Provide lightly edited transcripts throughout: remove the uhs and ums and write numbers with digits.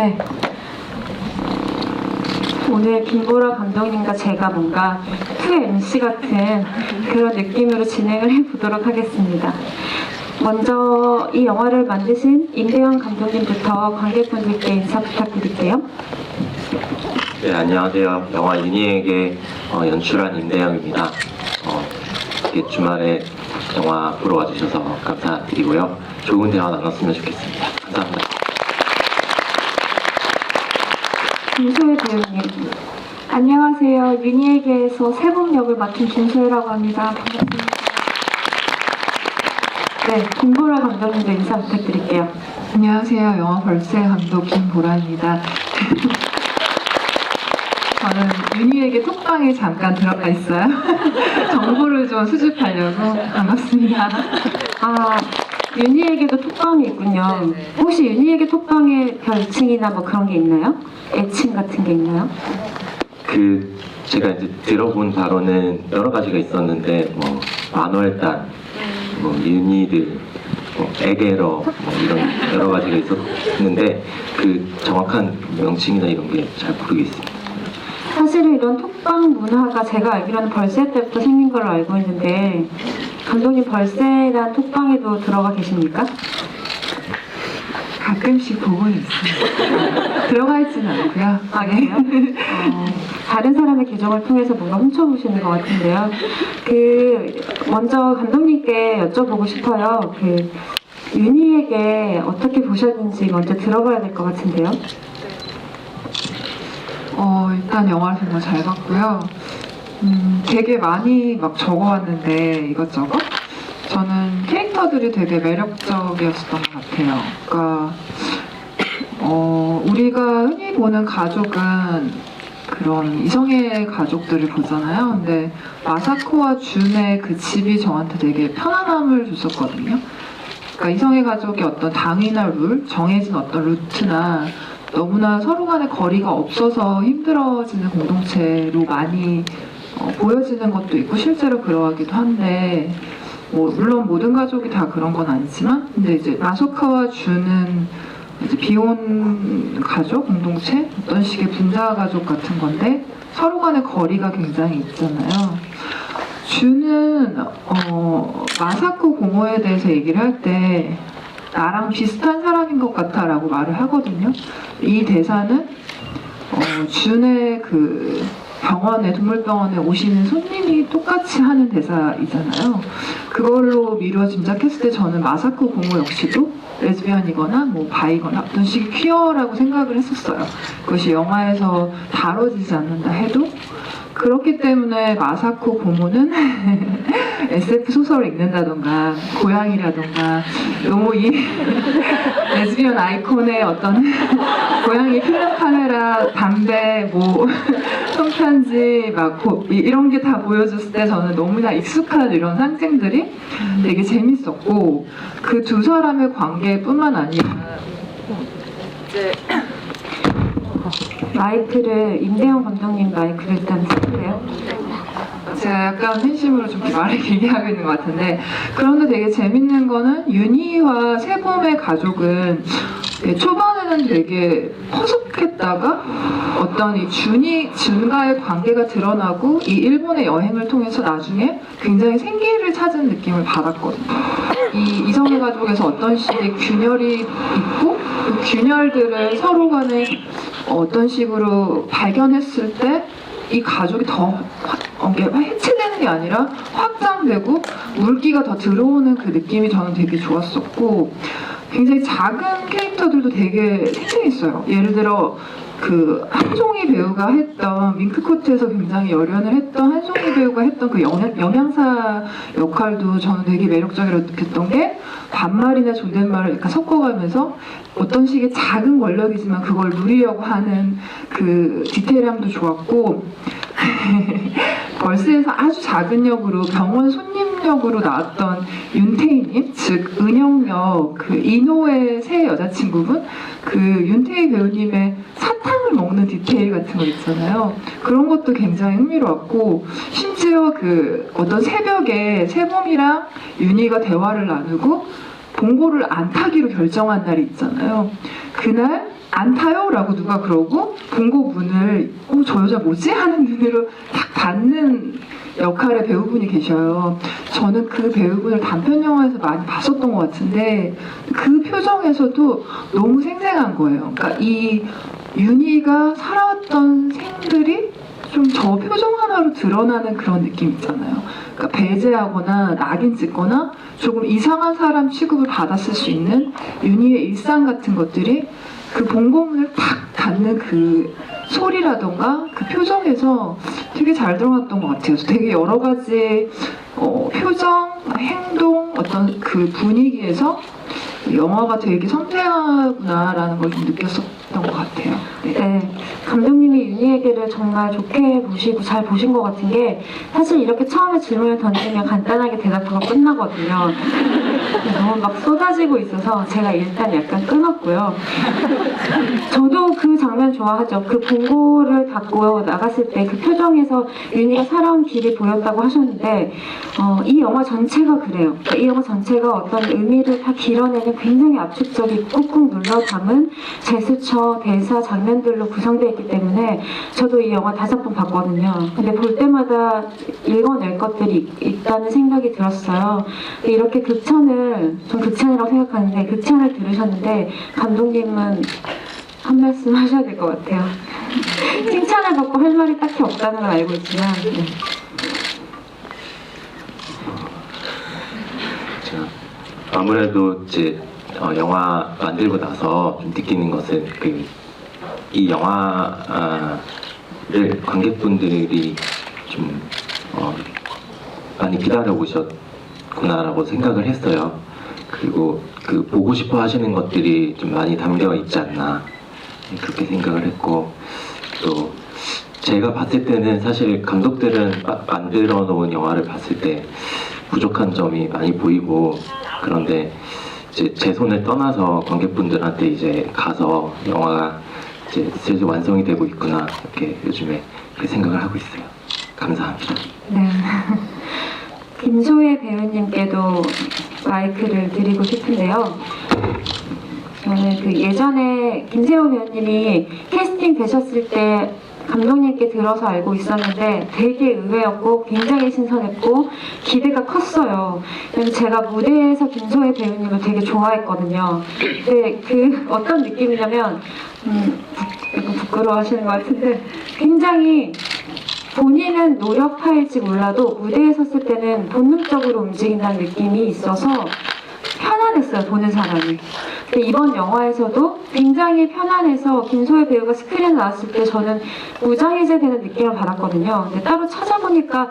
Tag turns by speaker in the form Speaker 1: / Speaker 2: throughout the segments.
Speaker 1: 네. 오늘 김보라 감독님과 제가 뭔가 2MC 같은 그런 느낌으로 진행을 해보도록 하겠습니다. 먼저 이 영화를 만드신 임대영 감독님부터 관객분들께 인사 부탁드릴게요.
Speaker 2: 네, 안녕하세요. 영화 윤희에게 연출한 임대영입니다. 이렇게 주말에 영화 보러 와주셔서 감사드리고요. 좋은 대화 나눴으면 좋겠습니다. 감사합니다.
Speaker 1: 김소혜 배우님. 안녕하세요. 윤희에게에서 세범 역을 맡은 김소혜라고 합니다. 반갑습니다. 네, 김보라 감독님도 인사 부탁드릴게요.
Speaker 3: 안녕하세요. 영화 벌새 감독 김보라입니다. 저는 윤희에게 톡방에 잠깐 들어가 있어요. 정보를 좀 수집하려고. 반갑습니다.
Speaker 1: 아, 윤희에게도 톡방이 있군요. 혹시 윤희에게 톡방에 별칭이나 뭐 그런 게 있나요? 애칭 같은 게 있나요?
Speaker 2: 제가 이제 들어본 바로는 여러 가지가 있었는데, 만월단, 윤희들, 에게러, 이런 여러 가지가 있었는데, 그 정확한 명칭이나 이런 게 잘 모르겠습니다.
Speaker 1: 사실은 이런 톡방 문화가 제가 알기로는 벌새 때부터 생긴 걸로 알고 있는데, 감독님 벌새란 톡방에도 들어가 계십니까?
Speaker 3: 가끔씩 보고 있습니다. 들어가 있지는 않고요.
Speaker 1: 아, 그래요? 다른 사람의 계정을 통해서 뭔가 훔쳐보시는 것 같은데요. 먼저 감독님께 여쭤보고 싶어요. 윤희에게 어떻게 보셨는지 먼저 들어봐야 될 것 같은데요.
Speaker 3: 일단 영화를 정말 잘 봤고요. 되게 많이 막 적어왔는데 이것저것? 저는 캐릭터들이 되게 매력적이었던 것 같아요. 그러니까 우리가 흔히 보는 가족은 그런 이성의 가족들을 보잖아요. 근데 마사코와 준의 그 집이 저한테 되게 편안함을 줬었거든요. 그러니까 이성의 가족의 어떤 당위나 룰, 정해진 어떤 루트나 너무나 서로 간의 거리가 없어서 힘들어지는 공동체로 많이 보여지는 것도 있고 실제로 그러하기도 한데 물론 모든 가족이 다 그런 건 아니지만 근데 이제 마소카와 준은 이제 비혼 가족, 공동체, 어떤 식의 분자 가족 같은 건데 서로 간의 거리가 굉장히 있잖아요. 준은 마사코 고모에 대해서 얘기를 할 때 나랑 비슷한 사람인 것 같아 라고 말을 하거든요. 이 대사는 준의 동물병원에 오시는 손님이 똑같이 하는 대사이잖아요. 그걸로 미루어 짐작했을 때 저는 마사코 고모 역시도 레즈비언이거나 바이거나 어떤 식의 퀴어라고 생각을 했었어요. 그것이 영화에서 다뤄지지 않는다 해도 그렇기 때문에 마사코 고모는 SF 소설을 읽는다던가 고양이라던가 너무 이 레즈비언 아이콘의 어떤 고양이 필름 카메라, 담배, 손편지 이런 게 다 보여줬을 때 저는 너무나 익숙한 이런 상징들이 되게 재밌었고 그 두 사람의 관계뿐만 아니라
Speaker 1: 임대영 감독님 마이크를 일단 쓰세요.
Speaker 3: 제가 약간 팬심으로 좀 말을 길게 하고 있는 것 같은데 그런데 되게 재밌는 거는 윤희와 세범의 가족은 초반에는 되게 퍼석했다가 어떤 이 준과의 관계가 드러나고 이 일본의 여행을 통해서 나중에 굉장히 생기를 찾은 느낌을 받았거든요. 이 이성의 가족에서 어떤 식의 균열이 있고 그 균열들을 서로 간에 어떤 식으로 발견했을 때 이 가족이 더 해체되는 게 아니라 확장되고 물기가 더 들어오는 그 느낌이 저는 되게 좋았었고 굉장히 작은 캐릭터들도 되게 생생했어요. 예를 들어 한송이 배우가 했던 밍크코트에서 굉장히 열연을 했던 한송이 배우가 했던 그 영양사 역할도 저는 되게 매력적이라고 느꼈던 게 반말이나 존댓말을 약간 섞어가면서 어떤 식의 작은 권력이지만 그걸 누리려고 하는 그 디테일함도 좋았고 벌스에서 아주 작은 역으로 병원 손님 역으로 나왔던 윤태희님, 즉 은영역 이노의 새 여자친구분 윤태희 배우님의 사탕을 먹는 디테일 같은 거 있잖아요. 그런 것도 굉장히 흥미로웠고 심지어 어떤 새벽에 세범이랑 윤희가 대화를 나누고 봉고를 안 타기로 결정한 날이 있잖아요. 그날 안 타요? 라고 누가 그러고 본고 문을 저 여자 뭐지? 하는 눈으로 딱 받는 역할의 배우분이 계셔요. 저는 그 배우분을 단편 영화에서 많이 봤었던 것 같은데 그 표정에서도 너무 생생한 거예요. 그러니까 이 윤희가 살아왔던 생들이 좀 저 표정 하나로 드러나는 그런 느낌 있잖아요. 그러니까 배제하거나 낙인 찍거나 조금 이상한 사람 취급을 받았을 수 있는 윤희의 일상 같은 것들이 그 본고문을 탁 닫는 그 소리라던가 그 표정에서 되게 잘 드러났던 것 같아요. 그래서 되게 여러 가지 표정, 행동, 어떤 그 분위기에서 영화가 되게 섬세하구나라는 걸 좀 느꼈었던 것 같아요.
Speaker 1: 네, 감독님이 윤희에게를 정말 좋게 보시고 잘 보신 것 같은 게 사실 이렇게 처음에 질문을 던지면 간단하게 대답하고 끝나거든요. 너무 막 쏟아지고 있어서 제가 일단 약간 끊었고요. 저도 그 장면 좋아하죠. 그 본고를 닫고 나갔을 때 그 표정에서 윤희가 살아온 길이 보였다고 하셨는데 이 영화 전체가 그래요. 그러니까 이 영화 전체가 어떤 의미를 다 길어내는 굉장히 압축적이고 꾹꾹 눌러 담은 제스처, 대사, 장면들로 구성되어 있기 때문에 저도 이 영화 5번 봤거든요. 근데 볼 때마다 읽어낼 것들이 있다는 생각이 들었어요. 이렇게 극찬을, 전 극찬이라고 생각하는데 극찬을 들으셨는데 감독님은 한 말씀 하셔야 될 것 같아요. 칭찬을 받고 할 말이 딱히 없다는 걸 알고 있지만 네.
Speaker 2: 아무래도 이제 영화 만들고 나서 좀 느끼는 것은 이 영화를 관객분들이 좀 많이 기다려 보셨구나라고 생각을 했어요. 그리고 그 보고 싶어 하시는 것들이 좀 많이 담겨 있지 않나 그렇게 생각을 했고, 또 제가 봤을 때는 사실 감독들은 만들어 놓은 영화를 봤을 때 부족한 점이 많이 보이고, 그런데 이제 제 손을 떠나서 관객분들한테 이제 가서 영화가 이제 슬슬 완성이 되고 있구나 이렇게 요즘에 그렇게 생각을 하고 있어요. 감사합니다.
Speaker 1: 네. 김소혜 배우님께도 마이크를 드리고 싶은데요. 저는 그 예전에 김세호 배우님이 캐스팅 되셨을 때 감독님께 들어서 알고 있었는데 되게 의외였고 굉장히 신선했고 기대가 컸어요. 왜냐면 제가 무대에서 김소혜 배우님을 되게 좋아했거든요. 근데 그 어떤 느낌이냐면 약간 부끄러워하시는 것 같은데 굉장히 본인은 노력파일지 몰라도 무대에 섰을 때는 본능적으로 움직인다는 느낌이 있어서 편안했어요, 보는 사람이. 근데 이번 영화에서도 굉장히 편안해서 김소혜 배우가 스크린에 나왔을 때 저는 무장해제되는 느낌을 받았거든요. 근데 따로 찾아보니까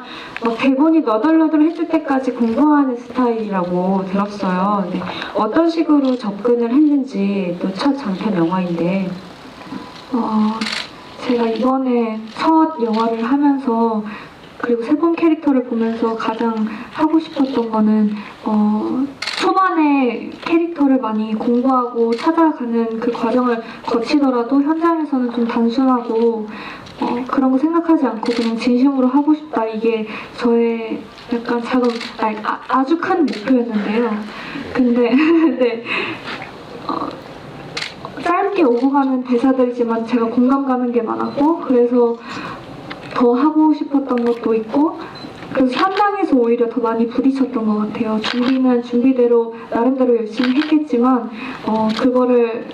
Speaker 1: 대본이 너덜너덜해질 때까지 공부하는 스타일이라고 들었어요. 근데 어떤 식으로 접근을 했는지, 또 첫 장편 영화인데
Speaker 4: 제가 이번에 첫 영화를 하면서 그리고 세범 캐릭터를 보면서 가장 하고 싶었던 거는 초반에 캐릭터를 많이 공부하고 찾아가는 그 과정을 거치더라도 현장에서는 좀 단순하고 그런 거 생각하지 않고 그냥 진심으로 하고 싶다, 이게 저의 약간 아주 큰 목표였는데요. 근데 네. 짧게 오고 가는 대사들이지만 제가 공감 가는 게 많았고, 그래서 더 하고 싶었던 것도 있고, 그래서 현장에서 오히려 더 많이 부딪혔던 것 같아요. 준비는 준비대로 나름대로 열심히 했겠지만 그거를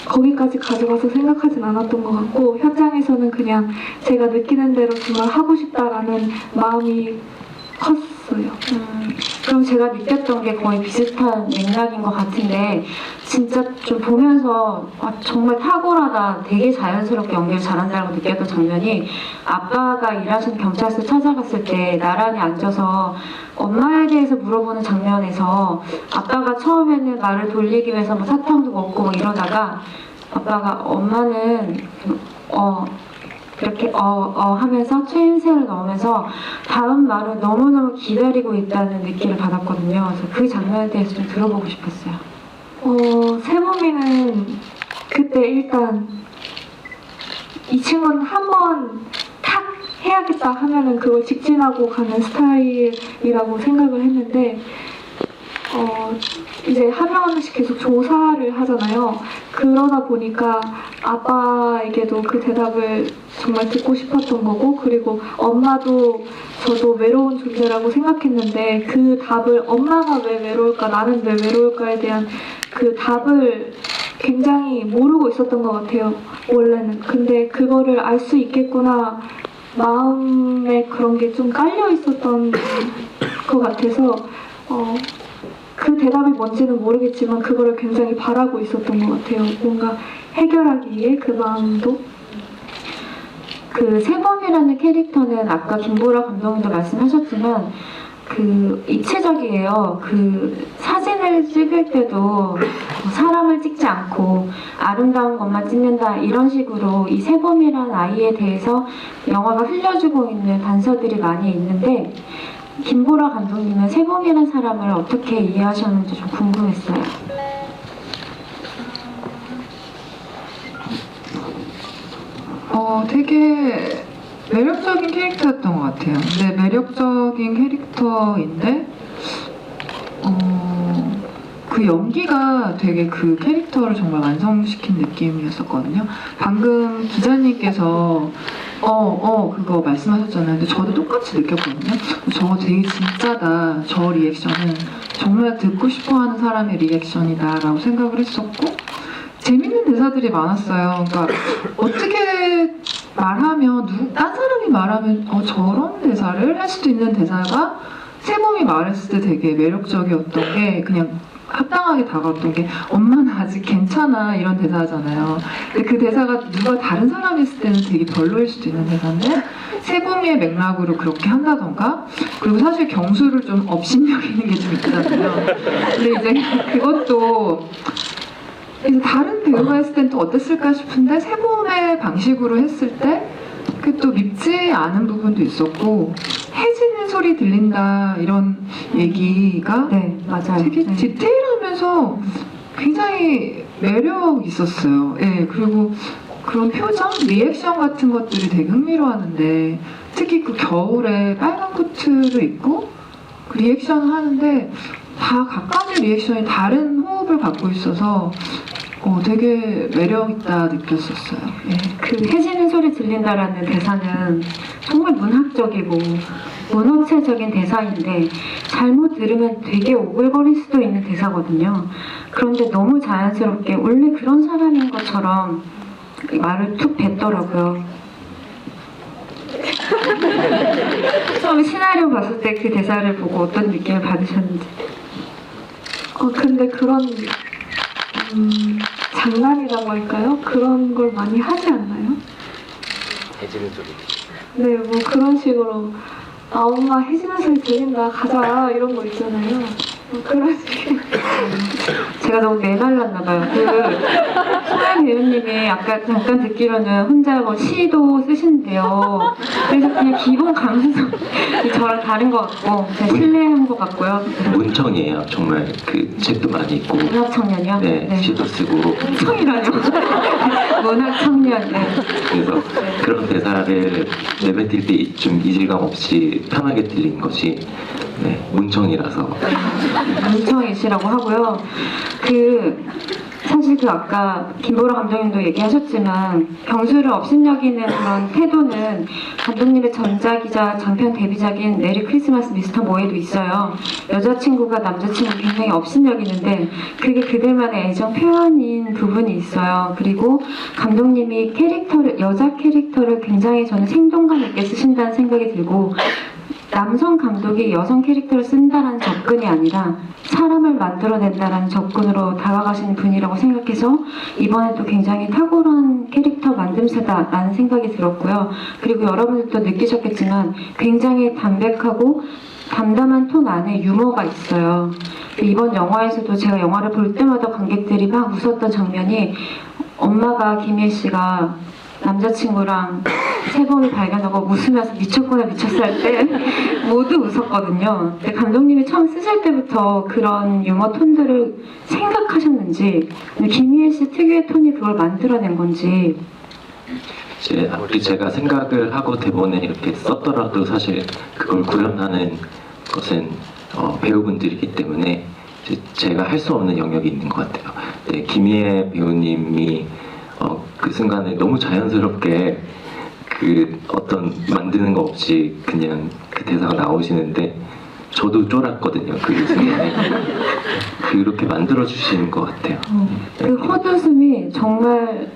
Speaker 4: 거기까지 가져가서 생각하진 않았던 것 같고, 현장에서는 그냥 제가 느끼는 대로 정말 하고 싶다라는 마음이 컸어요.
Speaker 1: 그럼 제가 느꼈던 게 거의 비슷한 맥락인 것 같은데, 진짜 좀 보면서 정말 탁월하다, 되게 자연스럽게 연기를 잘한다고 느꼈던 장면이, 아빠가 일하시는 경찰서 찾아갔을 때 나란히 앉아서 엄마에 대해서 물어보는 장면에서 아빠가 처음에는 말을 돌리기 위해서 사탕도 먹고 이러다가 아빠가 엄마는 이렇게 하면서 최인세를 넣으면서 다음 말을 너무너무 기다리고 있다는 느낌을 받았거든요. 그래서 그 장면에 대해서 좀 들어보고 싶었어요.
Speaker 4: 세범이는 그때 일단 이 친구는 한번 탁 해야겠다 하면은 그걸 직진하고 가는 스타일이라고 생각을 했는데, 이제 한 명 한 명씩 계속 조사를 하잖아요. 그러다 보니까 아빠에게도 그 대답을 정말 듣고 싶었던 거고, 그리고 엄마도 저도 외로운 존재라고 생각했는데 그 답을 엄마가 왜 외로울까, 나는 왜 외로울까에 대한 그 답을 굉장히 모르고 있었던 것 같아요, 원래는. 근데 그거를 알 수 있겠구나, 마음에 그런 게 좀 깔려 있었던 것 같아서 그 대답이 뭔지는 모르겠지만 그거를 굉장히 바라고 있었던 것 같아요. 뭔가 해결하기 위해 그 마음도.
Speaker 1: 그 세범이라는 캐릭터는 아까 김보라 감독님도 말씀하셨지만 그 입체적이에요. 그 사진을 찍을 때도 사람을 찍지 않고 아름다운 것만 찍는다, 이런 식으로 이 세범이라는 아이에 대해서 영화가 흘려주고 있는 단서들이 많이 있는데, 김보라 감독님은 세범이라는 사람을 어떻게 이해하셨는지 좀 궁금했어요.
Speaker 3: 되게 매력적인 캐릭터였던 것 같아요. 근데 매력적인 캐릭터인데 그 연기가 되게 그 캐릭터를 정말 완성시킨 느낌이었었거든요. 방금 기자님께서 그거 말씀하셨잖아요. 근데 저도 똑같이 느꼈거든요. 저거 되게 진짜다. 저 리액션은 정말 듣고 싶어하는 사람의 리액션이다라고 생각을 했었고, 재밌는 대사들이 많았어요. 그러니까 어떻게 말하면 딴 사람이 말하면 저런 대사를 할 수도 있는 대사가 세범이 말했을 때 되게 매력적이었던 게, 그냥 합당하게 다가왔던 게 엄마는 아직 괜찮아, 이런 대사잖아요. 근데 그 대사가 누가 다른 사람이 했을 때는 되게 별로일 수도 있는 대사인데 세범이의 맥락으로 그렇게 한다던가, 그리고 사실 경수를 좀 업신여기는 게 좀 있잖아요. 근데 이제 그것도 이제 다른 배우가 했을 땐 또 어땠을까 싶은데 세범의 방식으로 했을 때 그 또 밉지 않은 부분도 있었고, 해지는 소리 들린다 이런 얘기가
Speaker 1: 네, 맞아요.
Speaker 3: 되게
Speaker 1: 네.
Speaker 3: 디테일하면서 굉장히 매력 있었어요. 예, 그리고 그런 표정, 리액션 같은 것들이 되게 흥미로웠는데, 특히 그 겨울에 빨간 코트를 입고 그 리액션을 하는데 다 각각의 리액션이 다른 호흡을 갖고 있어서 되게 매력 있다 느꼈었어요. 예.
Speaker 1: 그 해지는 소리 들린다라는 대사는 정말 문학적이고 문어체적인 대사인데 잘못 들으면 되게 오글거릴 수도 있는 대사거든요. 그런데 너무 자연스럽게 원래 그런 사람인 것처럼 말을 툭 뱉더라고요. 처음에 시나리오 봤을 때 그 대사를 보고 어떤 느낌을 받으셨는지.
Speaker 4: 근데 그런 장난이라고 할까요? 그런 걸 많이 하지 않나요?
Speaker 2: 해지는 소리.
Speaker 4: 네, 뭐 그런 식으로 엄마 해지는 소리 들린다, 가자, 이런 거 있잖아요. 뭐 그런 식의.
Speaker 1: 제가 너무 메말랐나 봐요. 소연 배우님이 아까 잠깐 듣기로는 혼자 뭐 시도 쓰신대요. 그래서 그냥 기본 감수성 저랑 다른 것 같고 제가 신뢰한 것 같고요.
Speaker 2: 문청이에요. 정말 그 책도 많이 읽고.
Speaker 1: 문학 청년이요?
Speaker 2: 네, 시도 쓰고.
Speaker 1: 청이라뇨? 문학 청년. 네.
Speaker 2: 그래서 그런 대사를 내뱉을 때 좀 이질감 없이 편하게 들린 것이 문청이라서.
Speaker 1: 문청이시라고 하고요. 사실 아까 김보라 감독님도 얘기하셨지만 경수를 업신여기는 그런 태도는 감독님의 전작이자 장편 데뷔작인 메리 크리스마스 미스터 모에도 있어요. 여자친구가 남자친구 굉장히 업신여기는데 그게 그들만의 애정 표현인 부분이 있어요. 그리고 감독님이 여자 캐릭터를 굉장히 저는 생동감 있게 쓰신다는 생각이 들고, 남성 감독이 여성 캐릭터를 쓴다는 접근이 아니라 사람을 만들어낸다는 접근으로 다가가시는 분이라고 생각해서 이번에도 굉장히 탁월한 캐릭터 만듦새다라는 생각이 들었고요. 그리고 여러분들도 느끼셨겠지만 굉장히 담백하고 담담한 톤 안에 유머가 있어요. 이번 영화에서도 제가 영화를 볼 때마다 관객들이 막 웃었던 장면이, 엄마가 김희애 씨가 남자친구랑 세범을 발견하고 웃으면서 미쳤구나 미쳤어 할 때 모두 웃었거든요. 근데 감독님이 처음 쓰실 때부터 그런 유머 톤들을 생각하셨는지, 김희애 씨 특유의 톤이 그걸 만들어낸 건지.
Speaker 2: 아무리 제가 생각을 하고 대본에 이렇게 썼더라도 사실 그걸 구현하는 것은 배우분들이기 때문에 제가 할 수 없는 영역이 있는 것 같아요. 네, 김희애 배우님이 그 순간에 너무 자연스럽게 그 어떤 만드는 거 없이 그냥 그 대사가 나오시는데 저도 쫄았거든요. 그 순간에 그렇게 만들어 주시는 것 같아요.
Speaker 1: 그 헛웃음이 정말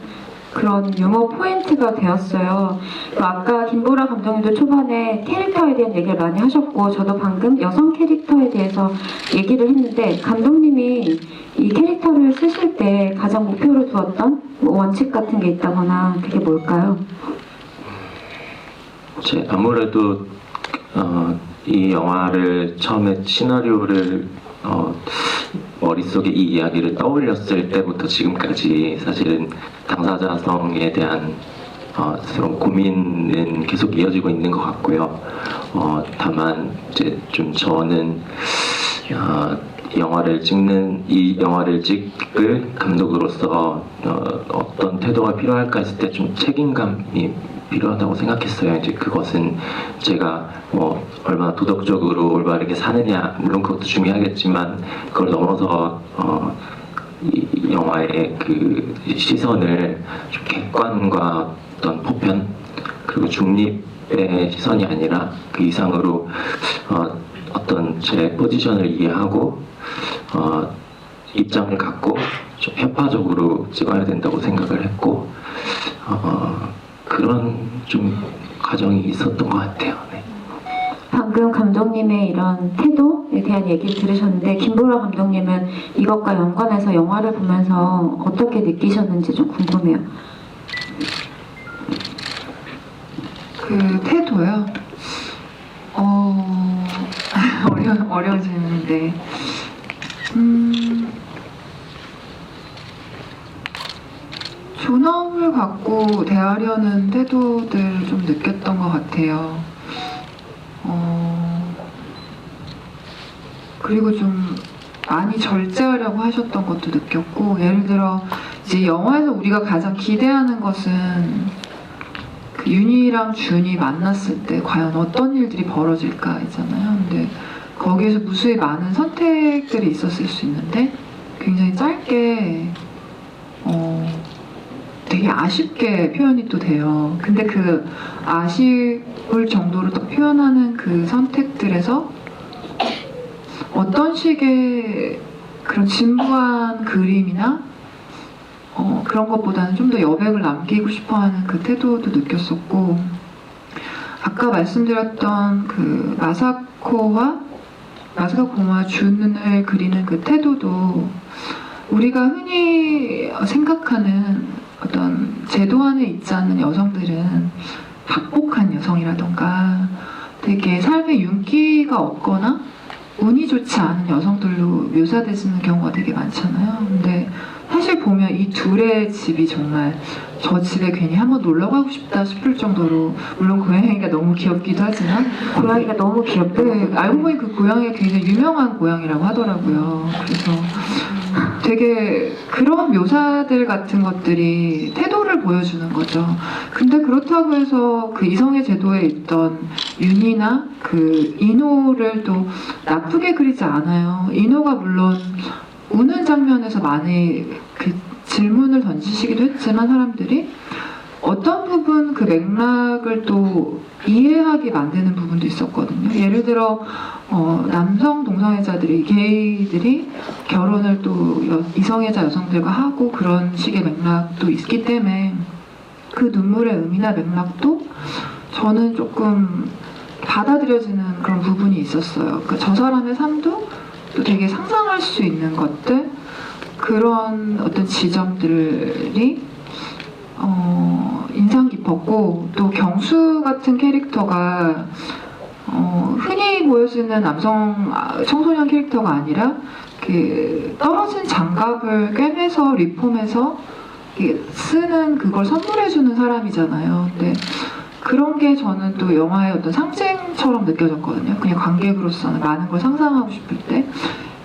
Speaker 1: 그런 유머 포인트가 되었어요. 또 아까 김보라 감독님도 초반에 캐릭터에 대한 얘기를 많이 하셨고 저도 방금 여성 캐릭터에 대해서 얘기를 했는데 감독님이 이 캐릭터를 쓰실 때 가장 목표로 두었던 뭐 원칙 같은 게 있다거나 그게 뭘까요?
Speaker 2: 아무래도 이 영화를 처음에 시나리오를 머릿속에 이 이야기를 떠올렸을 때부터 지금까지 사실은 당사자성에 대한 그런 고민은 계속 이어지고 있는 것 같고요. 다만 이제 좀 저는 이 영화를 찍을 감독으로서 어떤 태도가 필요할까 했을 때 좀 책임감이 필요하다고 생각했어요. 이제 그것은 제가 뭐 얼마나 도덕적으로 올바르게 사느냐 물론 그것도 중요하겠지만 그걸 넘어서 이 영화의 그 시선을 좀 객관과 어떤 보편 그리고 중립의 시선이 아니라 그 이상으로 어떤 제 포지션을 이해하고 입장을 갖고 좀 협파적으로 찍어야 된다고 생각을 했고 그런 좀 과정이 있었던 것 같아요. 네.
Speaker 1: 방금 감독님의 이런 태도에 대한 얘기를 들으셨는데 김보라 감독님은 이것과 연관해서 영화를 보면서 어떻게 느끼셨는지 좀 궁금해요.
Speaker 3: 그 태도요? 어려운 질문인데 존엄을 갖고 대하려는 태도들을 좀 느꼈던 것 같아요. 그리고 좀 많이 절제하려고 하셨던 것도 느꼈고, 예를 들어 이제 영화에서 우리가 가장 기대하는 것은 그 윤희랑 준이 만났을 때 과연 어떤 일들이 벌어질까 있잖아요. 근데 거기에서 무수히 많은 선택들이 있었을 수 있는데 굉장히 짧게 되게 아쉽게 표현이 또 돼요. 근데 그 아쉬울 정도로 또 표현하는 그 선택들에서 어떤 식의 그런 진부한 그림이나 그런 것보다는 좀 더 여백을 남기고 싶어하는 그 태도도 느꼈었고, 아까 말씀드렸던 그 마사코 고마 준을 그리는 그 태도도 우리가 흔히 생각하는 어떤 제도 안에 있지 않는 여성들은 박복한 여성이라던가 되게 삶에 윤기가 없거나 운이 좋지 않은 여성들로 묘사되는 경우가 되게 많잖아요. 근데 사실 보면 이 둘의 집이 정말 저 집에 괜히 한번 놀러 가고 싶다 싶을 정도로, 물론 고양이가 너무 귀엽기도 하지만
Speaker 1: 고양이가 너무 귀엽고
Speaker 3: 네, 알고 보니 그 고양이가 굉장히 유명한 고양이라고 하더라고요. 그래서 되게 그런 묘사들 같은 것들이 태도를 보여주는 거죠. 근데 그렇다고 해서 그 이성의 제도에 있던 윤희나 그 이노를 또 나쁘게 그리지 않아요. 이노가 물론 우는 장면에서 많이 그 질문을 던지시기도 했지만 사람들이 어떤 부분 그 맥락을 또 이해하게 만드는 부분도 있었거든요. 예를 들어 남성 동성애자들이, 게이들이 결혼을 또 이성애자 여성들과 하고 그런 식의 맥락도 있기 때문에 그 눈물의 의미나 맥락도 저는 조금 받아들여지는 그런 부분이 있었어요. 그러니까 저 사람의 삶도 또 되게 상상할 수 있는 것들, 그런 어떤 지점들이 인상 깊었고, 또 경수 같은 캐릭터가 흔히 보여지는 남성 청소년 캐릭터가 아니라 그 떨어진 장갑을 꿰매서 리폼해서 쓰는 그걸 선물해주는 사람이잖아요. 근데 그런 게 저는 또 영화의 어떤 상징처럼 느껴졌거든요. 그냥 관객으로서는 많은 걸 상상하고 싶을 때.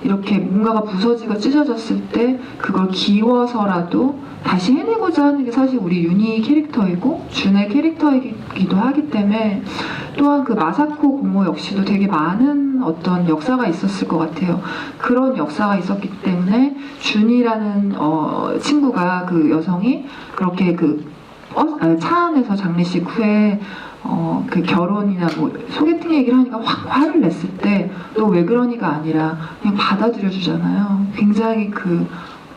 Speaker 3: 이렇게 뭔가가 부서지고 찢어졌을 때 그걸 기워서라도 다시 해내고자 하는 게 사실 우리 윤희 캐릭터이고 준의 캐릭터이기도 하기 때문에 또한 그 마사코 고모 역시도 되게 많은 어떤 역사가 있었을 것 같아요. 그런 역사가 있었기 때문에 준이라는 친구가 그 여성이 그렇게 차 안에서 장례식 후에 그 결혼이나 뭐 소개팅 얘기를 하니까 확 화를 냈을 때 너 왜 그러니가 아니라 그냥 받아들여 주잖아요. 굉장히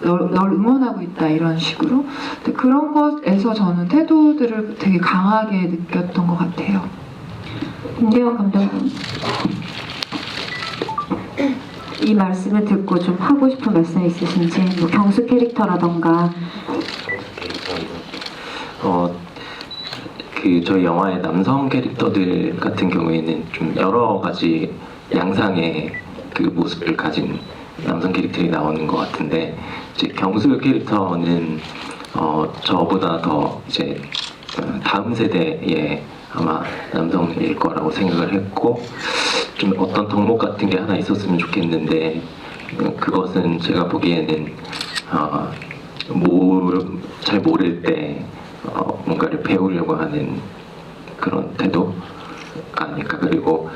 Speaker 3: 널 응원하고 있다 이런 식으로. 근데 그런 것에서 저는 태도들을 되게 강하게 느꼈던 것 같아요.
Speaker 1: 임대원 감독님, 이 말씀을 듣고 좀 하고 싶은 말씀 있으신지, 뭐 경수 캐릭터라던가.
Speaker 2: 저희 영화의 남성 캐릭터들 같은 경우에는 좀 여러 가지 양상의 그 모습을 가진 남성 캐릭터들이 나오는 것 같은데, 이제 경수 캐릭터는 저보다 더 이제 다음 세대의 아마 남성일 거라고 생각을 했고, 좀 어떤 덕목 같은 게 하나 있었으면 좋겠는데, 그것은 제가 보기에는 잘 모를 때 뭔가를 배우려고 하는 그런 태도가 아닐까. 그리고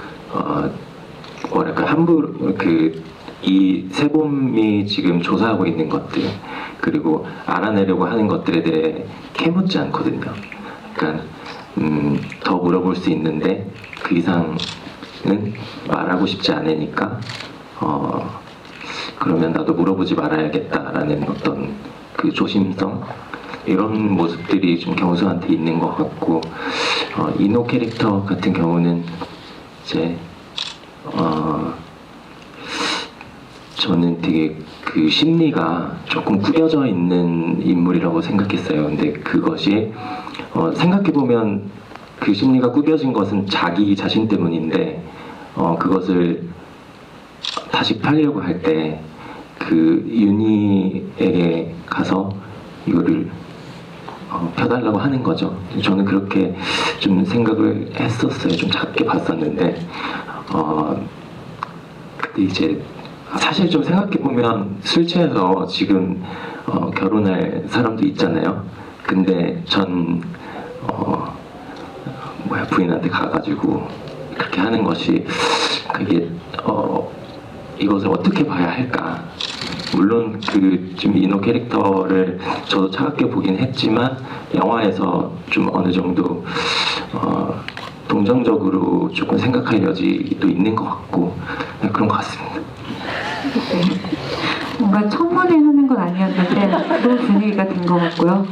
Speaker 2: 뭐랄까 함부로 이 세봄이 지금 조사하고 있는 것들, 그리고 알아내려고 하는 것들에 대해 캐묻지 않거든요. 그러니까 더 물어볼 수 있는데 그 이상은 말하고 싶지 않으니까 그러면 나도 물어보지 말아야겠다라는 어떤 그 조심성, 이런 모습들이 좀 경수한테 있는 것 같고, 이노 캐릭터 같은 경우는 이제 저는 되게 그 심리가 조금 구겨져 있는 인물이라고 생각했어요. 근데 그것이 생각해보면 그 심리가 구겨진 것은 자기 자신 때문인데, 그것을 다시 팔려고 할 때 그 윤희에게 가서 이거를 펴달라고 하는 거죠. 저는 그렇게 좀 생각을 했었어요. 좀 작게 봤었는데, 근데 이제 사실 좀 생각해보면 술 취해서 지금 결혼할 사람도 있잖아요. 근데 전 부인한테 가가지고 그렇게 하는 것이 그게 이것을 어떻게 봐야 할까. 물론 좀 이노 캐릭터를 저도 차갑게 보긴 했지만 영화에서 좀 어느 정도 동정적으로 조금 생각할 여지도 있는 것 같고, 그런 것 같습니다.
Speaker 1: 네. 뭔가 청문회 하는 건 아니었는데 그런 분위기가 된 것 같고요.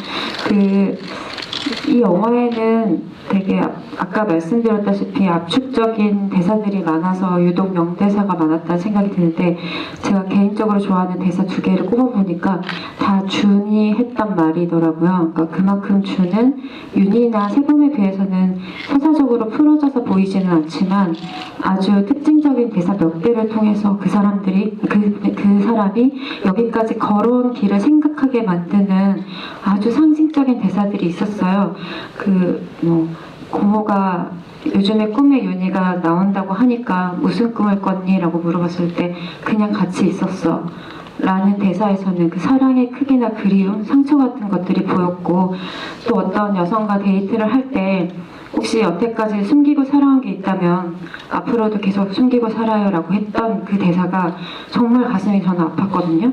Speaker 1: 이 영화에는 되게 아까 말씀드렸다시피 압축적인 대사들이 많아서 유독 명대사가 많았다는 생각이 드는데, 제가 개인적으로 좋아하는 대사 2개를 꼽아보니까 다 준이 했단 말이더라고요. 그러니까 그만큼 준은 윤희나 세봄에 비해서는 서사적으로 풀어져서 보이지는 않지만 아주 특징적인 대사 몇 개를 통해서 그 사람이 여기까지 걸어온 길을 생각하게 만드는 아주 상징적인 대사들이 있었어요. 고모가 요즘에 꿈에 윤희가 나온다고 하니까 무슨 꿈을 꿨니? 라고 물어봤을 때 그냥 같이 있었어 라는 대사에서는 그 사랑의 크기나 그리움, 상처 같은 것들이 보였고, 또 어떤 여성과 데이트를 할 때 혹시 여태까지 숨기고 살아온 게 있다면 앞으로도 계속 숨기고 살아요 라고 했던 그 대사가 정말 가슴이 저는 아팠거든요.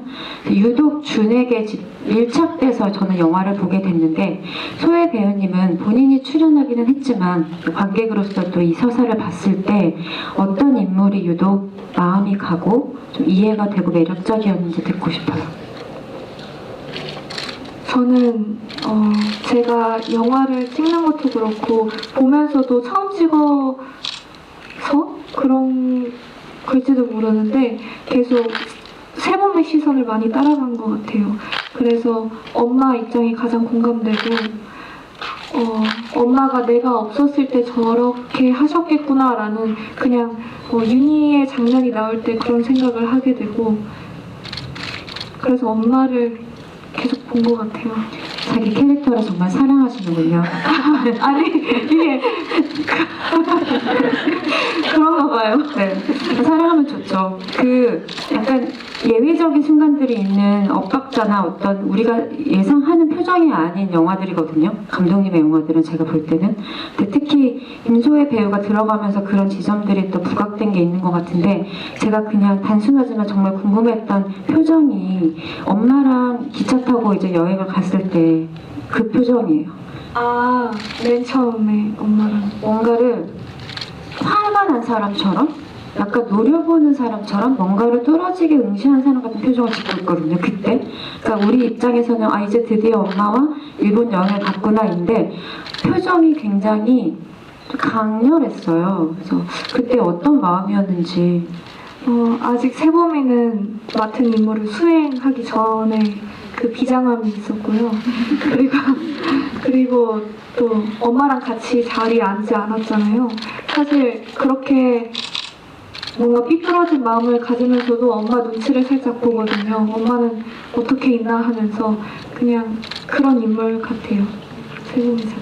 Speaker 1: 유독 준에게 밀착돼서 저는 영화를 보게 됐는데, 소혜 배우님은 본인이 출연하기는 했지만 관객으로서 또 이 서사를 봤을 때 어떤 인물이 유독 마음이 가고 좀 이해가 되고 매력적이었는지 듣고 싶어요.
Speaker 4: 저는 제가 영화를 찍는 것도 그렇고 보면서도 처음 찍어서 그런 글지도 모르는데 계속 세봄의 시선을 많이 따라간 것 같아요. 그래서 엄마 입장이 가장 공감되고, 엄마가 내가 없었을 때 저렇게 하셨겠구나라는 그냥 윤희의 장면이 나올 때 그런 생각을 하게 되고, 그래서 엄마를 계속 본 것 같아요.
Speaker 1: 자기 캐릭터를 정말 사랑하시는군요.
Speaker 4: 아니 이게 그런가 봐요.
Speaker 1: 네, 사랑하면 좋죠. 그 약간 예외적인 순간들이 있는 엇박자나 어떤 우리가 예상하는 표정이 아닌 영화들이거든요. 감독님의 영화들은 제가 볼 때는. 근데 특히 임소혜 배우가 들어가면서 그런 지점들이 또 부각된 게 있는 것 같은데 제가 그냥 단순하지만 정말 궁금했던 표정이 엄마랑 기차 타고 이제 여행을 갔을 때 그 표정이에요.
Speaker 4: 아, 맨 처음에 엄마랑.
Speaker 1: 뭔가를 화가 난 사람처럼 약간 노려보는 사람처럼 뭔가를 뚫어지게 응시한 사람 같은 표정을 짓고 있거든요. 그때 그러니까 우리 입장에서는 아 이제 드디어 엄마와 일본 여행을 갔구나인데 표정이 굉장히 강렬했어요. 그래서 그때 어떤 마음이었는지.
Speaker 4: 아직 세범이는 맡은 임무를 수행하기 전에 그 비장함이 있었고요. 그리고 또 엄마랑 같이 자리에 앉지 않았잖아요. 사실 그렇게 뭔가 삐뚤어진 마음을 가지면서도 엄마 눈치를 살짝 보거든요. 엄마는 어떻게 있나 하면서 그냥 그런 인물 같아요. 세범이 사.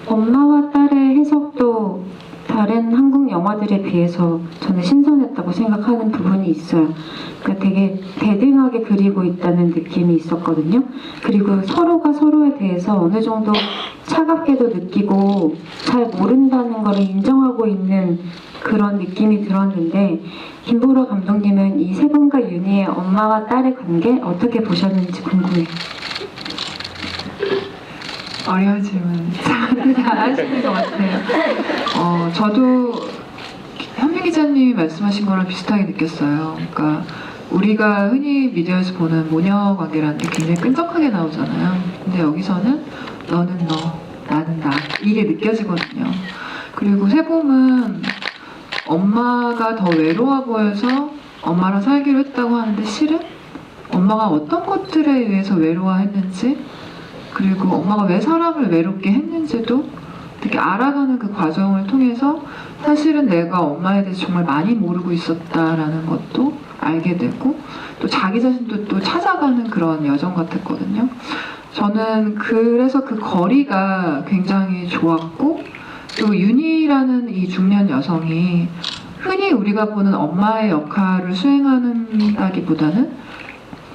Speaker 1: 엄마와 딸의 해석도 다른 한국 영화들에 비해서 저는 신선했다고 생각하는 부분이 있어요. 그러니까 되게 대등하게 그리고 있다는 느낌이 있었거든요. 그리고 서로가 서로에 대해서 어느 정도 차갑게도 느끼고 잘 모른다는 걸 인정하고 있는 그런 느낌이 들었는데 김보라 감독님은 이 세범과 윤희의 엄마와 딸의 관계 어떻게 보셨는지 궁금해요.
Speaker 3: 어려운 질문 잘 하시는 것 같아요. 저도 현미 기자님이 말씀하신 거랑 비슷하게 느꼈어요. 그러니까 우리가 흔히 미디어에서 보는 모녀 관계라는 게 굉장히 끈적하게 나오잖아요. 근데 여기서는 너는 너, 나는 나 이게 느껴지거든요. 그리고 세봄은 엄마가 더 외로워 보여서 엄마랑 살기로 했다고 하는데 실은 엄마가 어떤 것들에 의해서 외로워했는지 그리고 엄마가 왜 사람을 외롭게 했는지도 되게 알아가는 그 과정을 통해서 사실은 내가 엄마에 대해서 정말 많이 모르고 있었다라는 것도 알게 되고 또 자기 자신도 또 찾아가는 그런 여정 같았거든요. 저는 그래서 그 거리가 굉장히 좋았고 또 윤희라는 이 중년 여성이 흔히 우리가 보는 엄마의 역할을 수행하는다기보다는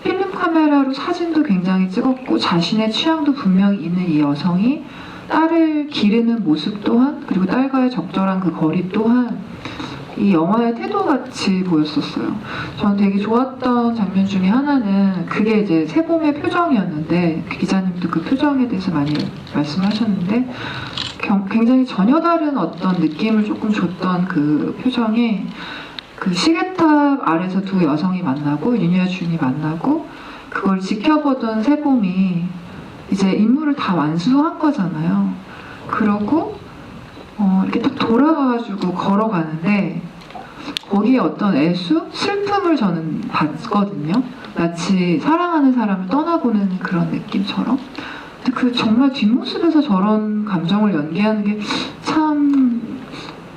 Speaker 3: 필름 카메라로 사진도 굉장히 찍었고 자신의 취향도 분명히 있는 이 여성이 딸을 기르는 모습 또한 그리고 딸과의 적절한 그 거리 또한 이 영화의 태도같이 보였었어요. 저는 되게 좋았던 장면 중에 하나는 그게 이제 세봄의 표정이었는데 기자님도 그 표정에 대해서 많이 말씀하셨는데 굉장히 전혀 다른 어떤 느낌을 조금 줬던 그 표정이 그 시계탑 아래서 두 여성이 만나고 윤희와 준이 만나고 그걸 지켜보던 세봄이 이제 임무를 다 완수한 거잖아요. 그러고 이렇게 딱 돌아가가지고 걸어가는데 거기에 어떤 애수? 슬픔을 저는 봤거든요. 마치 사랑하는 사람을 떠나보는 그런 느낌처럼. 근데 그 정말 뒷모습에서 저런 감정을 연기하는 게 참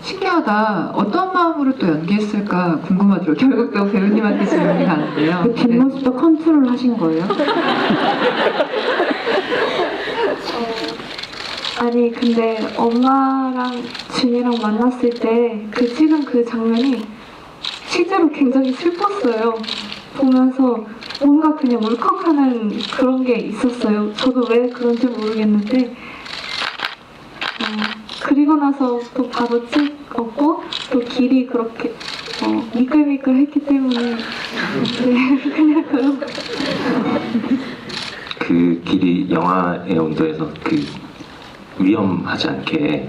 Speaker 3: 신기하다. 어떤 마음으로 또 연기했을까 궁금하더라고요. 결국 또 배우님한테 질문이 가는데요.
Speaker 1: 그 뒷모습도 컨트롤 하신 거예요?
Speaker 4: 아니 근데 엄마랑 준이랑 만났을 때 그 찍은 그 장면이 실제로 굉장히 슬펐어요. 보면서 뭔가 그냥 울컥하는 그런 게 있었어요. 저도 왜 그런지 모르겠는데 그리고 나서 또 바로 찍었고 또 길이 그렇게 미끌미끌했기 때문에 네, 그냥 그런
Speaker 2: 그 길이 영화의 온도에서 그 위험하지 않게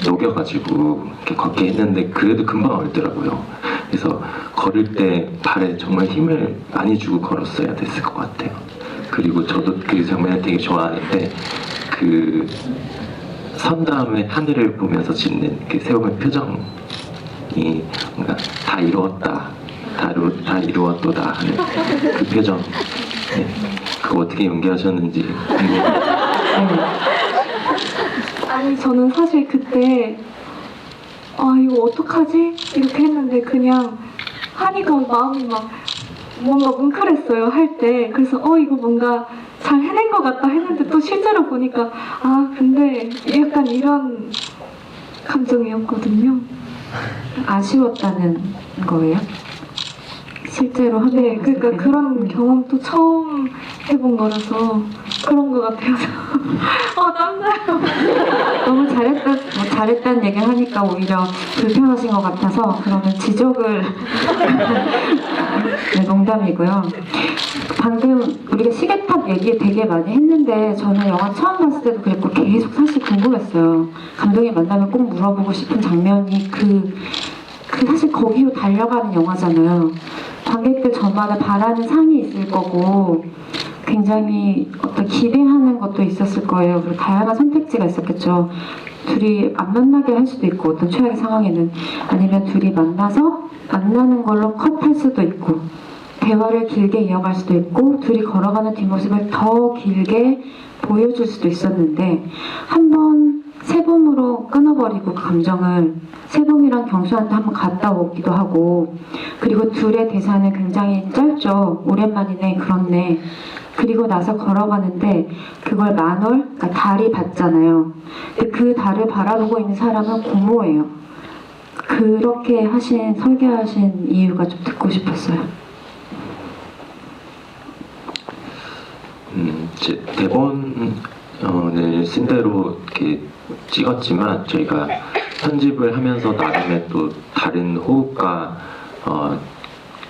Speaker 2: 녹여가지고 이렇게 걷게 했는데 그래도 금방 얼더라고요. 그래서 걸을 때 발에 정말 힘을 많이 주고 걸었어야 됐을 것 같아요. 그리고 저도 그 장면을 되게 좋아하는데 그 선 다음에 하늘을 보면서 짓는 그 세움의 표정이 뭔가 다 이루었다, 다 이루었도다 하는 그 표정. 네. 그거 어떻게 연기하셨는지 궁금해요.
Speaker 4: 아니 저는 사실 그때 이거 어떡하지? 이렇게 했는데 그냥 하니까 마음이 막 뭔가 뭉클했어요 할 때. 그래서 이거 뭔가 잘 해낸 것 같다 했는데 또 실제로 보니까 아 근데 약간 이런 감정이었거든요.
Speaker 1: 아쉬웠다는 거예요? 실제로 하면
Speaker 4: 네, 그러니까 그런 경험도 처음 해본 거라서 그런 것 같아서 땀나요.
Speaker 1: 너무 잘했다는 얘기를 하니까 오히려 불편하신 것 같아서 그러면 지적을 네, 농담이고요. 방금 우리가 시계탑 얘기 되게 많이 했는데 저는 영화 처음 봤을 때도 그랬고 계속 사실 궁금했어요. 감독님 만나면 꼭 물어보고 싶은 장면이 그 사실 거기로 달려가는 영화잖아요. 관객들 저마다 바라는 상이 있을 거고 굉장히 어떤 기대하는 것도 있었을 거예요. 그리고 다양한 선택지가 있었겠죠. 둘이 안 만나게 할 수도 있고 어떤 최악의 상황에는 아니면 둘이 만나는 걸로 컷할 수도 있고 대화를 길게 이어갈 수도 있고 둘이 걸어가는 뒷모습을 더 길게 보여줄 수도 있었는데 한번 세봄으로 끊어버리고 그 감정을 세봄이랑 경수한테 한번 갔다 오기도 하고 그리고 둘의 대사는 굉장히 짧죠. 오랜만이네 그렇네. 그리고 나서 걸어가는데 그걸 만월, 그러니까 달이 봤잖아요. 근데 그 달을 바라보고 있는 사람은 고모예요. 그렇게 설계하신 이유가 좀 듣고 싶었어요.
Speaker 2: 제 대본을 쓴 대로 이렇게 찍었지만 저희가 편집을 하면서 나름의 또 다른 호흡과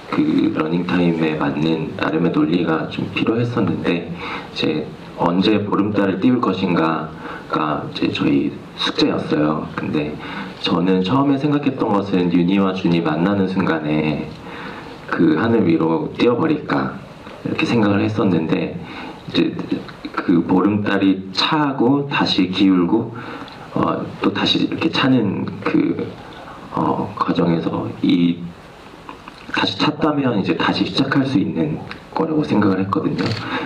Speaker 2: 그 러닝타임에 맞는 나름의 논리가 좀 필요했었는데 이제 언제 보름달을 띄울 것인가가 이제 저희 숙제였어요. 근데 저는 처음에 생각했던 것은 윤희와 준이 만나는 순간에 그 하늘 위로 띄워버릴까 이렇게 생각을 했었는데 이제 그 보름달이 차고 다시 기울고 또 다시 이렇게 차는 그 과정에서 다시 찼다면 이제 다시 시작할 수 있는 거라고 생각을 했거든요.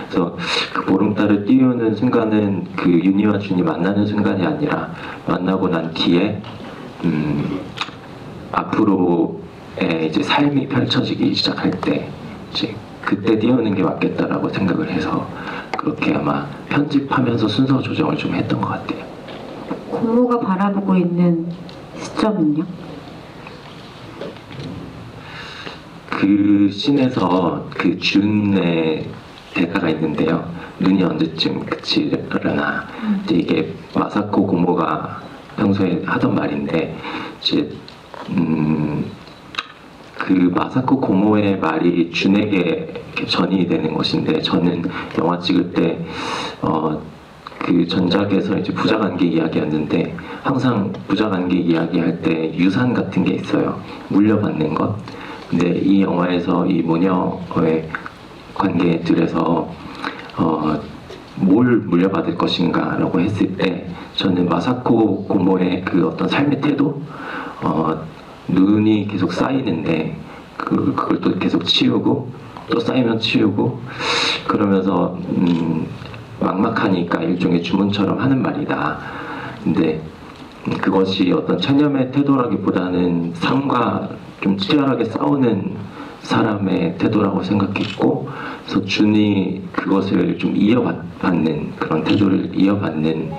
Speaker 2: 그래서 그 보름달을 띄우는 순간은 그 윤희와 준이 만나는 순간이 아니라 만나고 난 뒤에 앞으로의 이제 삶이 펼쳐지기 시작할 때 이제 그때 띄우는 게 맞겠다라고 생각을 해서 그렇게 아마 편집하면서 순서 조정을 좀 했던 것 같아요.
Speaker 1: 고모가 바라보고 있는 시점은요?
Speaker 2: 그 씬에서 그 준의 대사가 있는데요. 눈이 언제쯤 그치려나. 이제 이게 마사코 고모가 평소에 하던 말인데 이제 그 마사코 고모의 말이 준에게 이렇게 전이 되는 것인데 저는 영화 찍을 때 그 전작에서 이제 부자관계 이야기였는데 항상 부자관계 이야기할 때 유산 같은 게 있어요. 물려받는 것. 근데 이 영화에서 이 모녀의 관계들에서 뭘 물려받을 것인가라고 했을 때 저는 마사코 고모의 그 어떤 삶의 태도, 눈이 계속 쌓이는데 그걸 또 계속 치우고 또 쌓이면 치우고 그러면서 막막하니까 일종의 주문처럼 하는 말이다. 근데 그것이 어떤 체념의 태도라기보다는 삶과 좀 치열하게 싸우는 사람의 태도라고 생각했고, 그래서 준이 그것을 좀 이어받는 그런 태도를 이어받는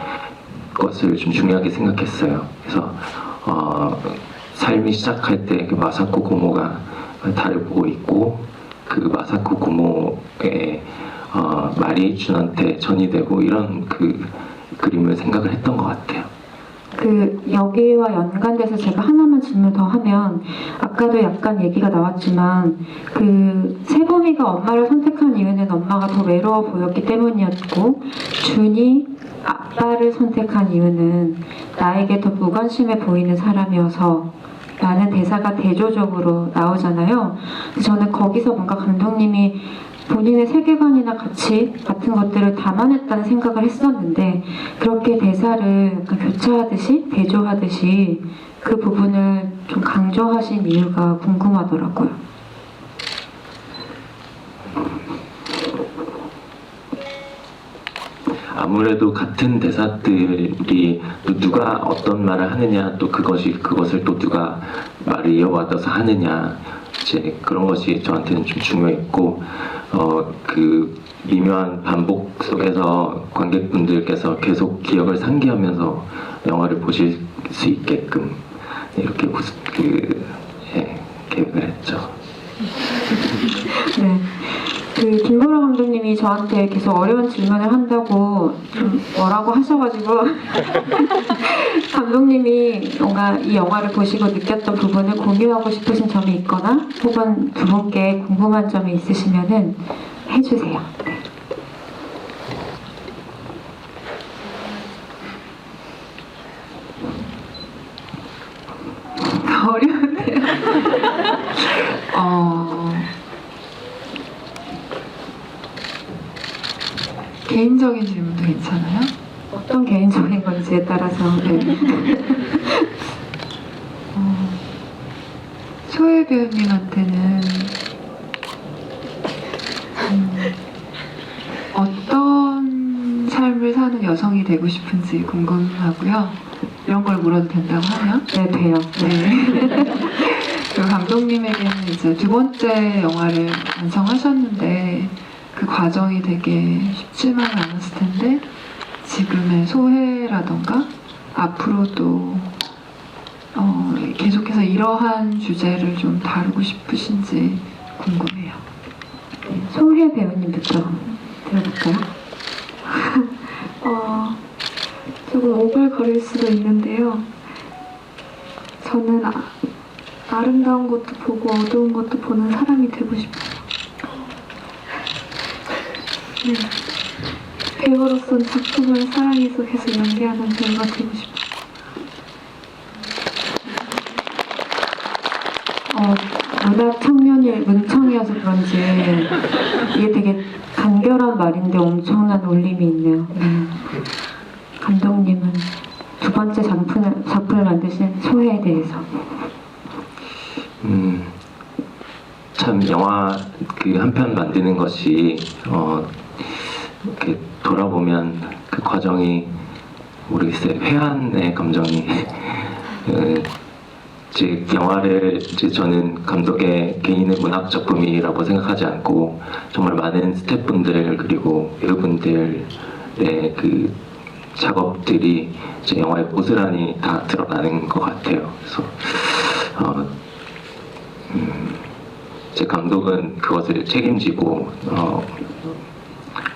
Speaker 2: 것을 좀 중요하게 생각했어요. 그래서 삶이 시작할 때 그 마사코 고모가 달을 보고 있고 그 마사코 고모의 말이 준한테 전이 되고 이런 그 그림을 생각을 했던 것 같아요.
Speaker 1: 그 여기와 연관돼서 제가 하나만 질문 더 하면 아까도 약간 얘기가 나왔지만 그 세봄이가 엄마를 선택한 이유는 엄마가 더 외로워 보였기 때문이었고 준이 아빠를 선택한 이유는 나에게 더 무관심해 보이는 사람이어서 라는 대사가 대조적으로 나오잖아요. 저는 거기서 뭔가 감독님이 본인의 세계관이나 가치 같은 것들을 담아냈다는 생각을 했었는데 그렇게 대사를 약간 교차하듯이 대조하듯이 그 부분을 좀 강조하신 이유가 궁금하더라고요.
Speaker 2: 아무래도 같은 대사들이 또 누가 어떤 말을 하느냐 또 그것을 또 누가 말을 이어받아서 하느냐 이제 그런 것이 저한테는 좀 중요했고 그 미묘한 반복 속에서 관객분들께서 계속 기억을 상기하면서 영화를 보실 수 있게끔 이렇게 계획을 했죠.
Speaker 1: 네. 그 김보라 감독님이 저한테 계속 어려운 질문을 한다고 좀 뭐라고 하셔가지고 감독님이 뭔가 이 영화를 보시고 느꼈던 부분을 공유하고 싶으신 점이 있거나 혹은 두 분께 궁금한 점이 있으시면은 해주세요. 네.
Speaker 3: 어려운데요. 개인적인 질문도 괜찮아요?
Speaker 1: 어떤 개인적인 건지에 따라서 네.
Speaker 3: 소혜 배우님한테는 어떤 삶을 사는 여성이 되고 싶은지 궁금하고요. 이런 걸 물어도 된다고 하면?
Speaker 1: 네, 돼요.
Speaker 3: 네. 그리고 감독님에게는 이제 두 번째 영화를 완성하셨는데 그 과정이 되게 쉽지만 않았을 텐데 지금의 소회라던가 앞으로도 계속해서 이러한 주제를 좀 다루고 싶으신지 궁금해요.
Speaker 1: 소혜 배우님부터 들어볼까요?
Speaker 4: 조금 오글거릴 수도 있는데요. 저는 아름다운 것도 보고 어두운 것도 보는 사람이 되고 싶어요. 네. 배우로서는 작품을 사랑해서 계속 연기하는 배우가 되고 싶어요.
Speaker 1: 문학 청년이 문청이어서 그런지 이게 되게 간결한 말인데 엄청난 울림이 있네요. 감독님은 두 번째 작품을 만드신 소혜에 대해서
Speaker 2: 참 영화 그 한 편 만드는 것이 이렇게 돌아보면 그 과정이 모르겠어요. 회한의 감정이 즉 영화를 이제 저는 감독의 개인의 문학 작품이라고 생각하지 않고 정말 많은 스태프분들 그리고 배우분들의 그 작업들이 이제 영화에 고스란히 다 드러나는 것 같아요. 그래서 제 감독은 그것을 책임지고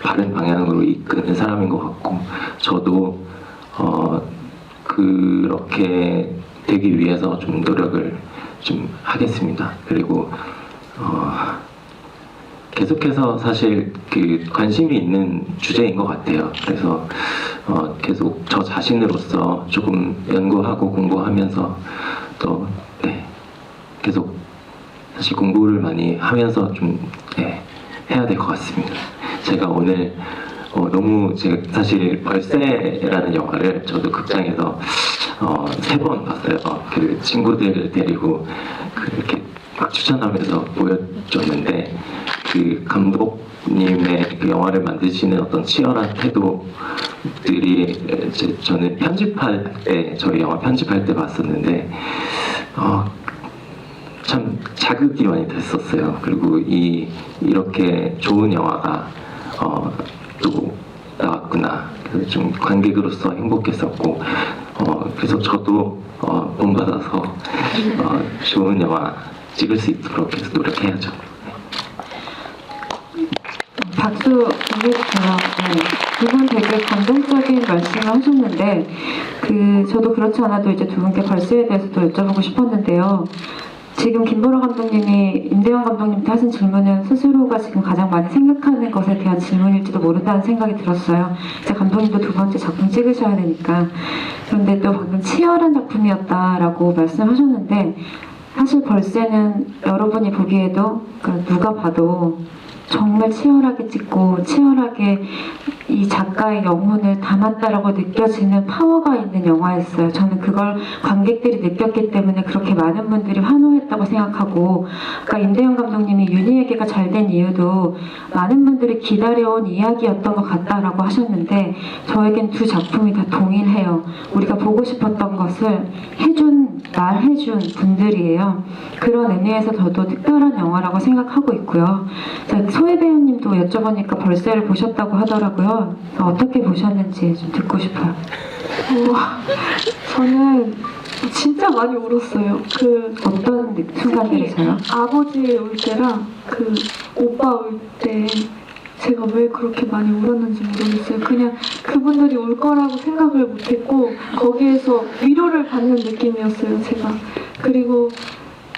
Speaker 2: 바른 방향으로 이끄는 사람인 것 같고 저도 그렇게 되기 위해서 좀 노력을 좀 하겠습니다. 그리고 계속해서 사실 그 관심이 있는 주제인 것 같아요. 그래서 계속 저 자신으로서 조금 연구하고 공부하면서 또 계속 사실 공부를 많이 하면서 좀 해야 될 것 같습니다. 제가 오늘 너무 사실 벌새라는 영화를 저도 극장에서 3번 봤어요. 그 친구들 데리고 그렇게 막 추천하면서 보여줬는데 그 감독님의 그 영화를 만드시는 어떤 치열한 태도들이 저는 편집할 때 저희 영화 편집할 때 봤었는데 참 자극이 많이 됐었어요. 그리고 이렇게 좋은 영화가 또 나왔구나. 그래서 좀 관객으로서 행복했었고 그래서 저도 본받아서 좋은 영화 찍을 수 있도록 계속 노력해야죠.
Speaker 1: 박수 보내주세요. 두 분 되게 감동적인 말씀을 하셨는데 저도 그렇지 않아도 이제 두 분께 벌스에 대해서도 여쭤보고 싶었는데요. 지금 김보라 감독님이 임대영 감독님한테 하신 질문은 스스로가 지금 가장 많이 생각하는 것에 대한 질문일지도 모른다는 생각이 들었어요. 이제 감독님도 두 번째 작품 찍으셔야 되니까. 그런데 또 방금 치열한 작품이었다라고 말씀하셨는데 사실 벌새는 여러분이 보기에도 그러니까 누가 봐도 정말 치열하게 찍고 치열하게 이 작가의 영혼을 담았다라고 느껴지는 파워가 있는 영화였어요. 저는 그걸 관객들이 느꼈기 때문에 그렇게 많은 분들이 환호했다고 생각하고 아까 임대영 감독님이 윤희에게가 잘 된 이유도 많은 분들이 기다려온 이야기였던 것 같다라고 하셨는데 저에겐 두 작품이 다 동일해요. 우리가 보고 싶었던 것을 해준 말해준 분들이에요. 그런 의미에서 저도 특별한 영화라고 생각하고 있고요. 소혜 배우님도 여쭤보니까 벌새를 보셨다고 하더라고요. 그래서 어떻게 보셨는지 좀 듣고 싶어요.
Speaker 4: 저는 진짜 많이 울었어요.
Speaker 1: 어떤 순간들에서요?
Speaker 4: 아버지 울 때랑 오빠 울 때 제가 왜 그렇게 많이 울었는지 모르겠어요. 그냥 그분들이 울 거라고 생각을 못했고 거기에서 위로를 받는 느낌이었어요, 제가. 그리고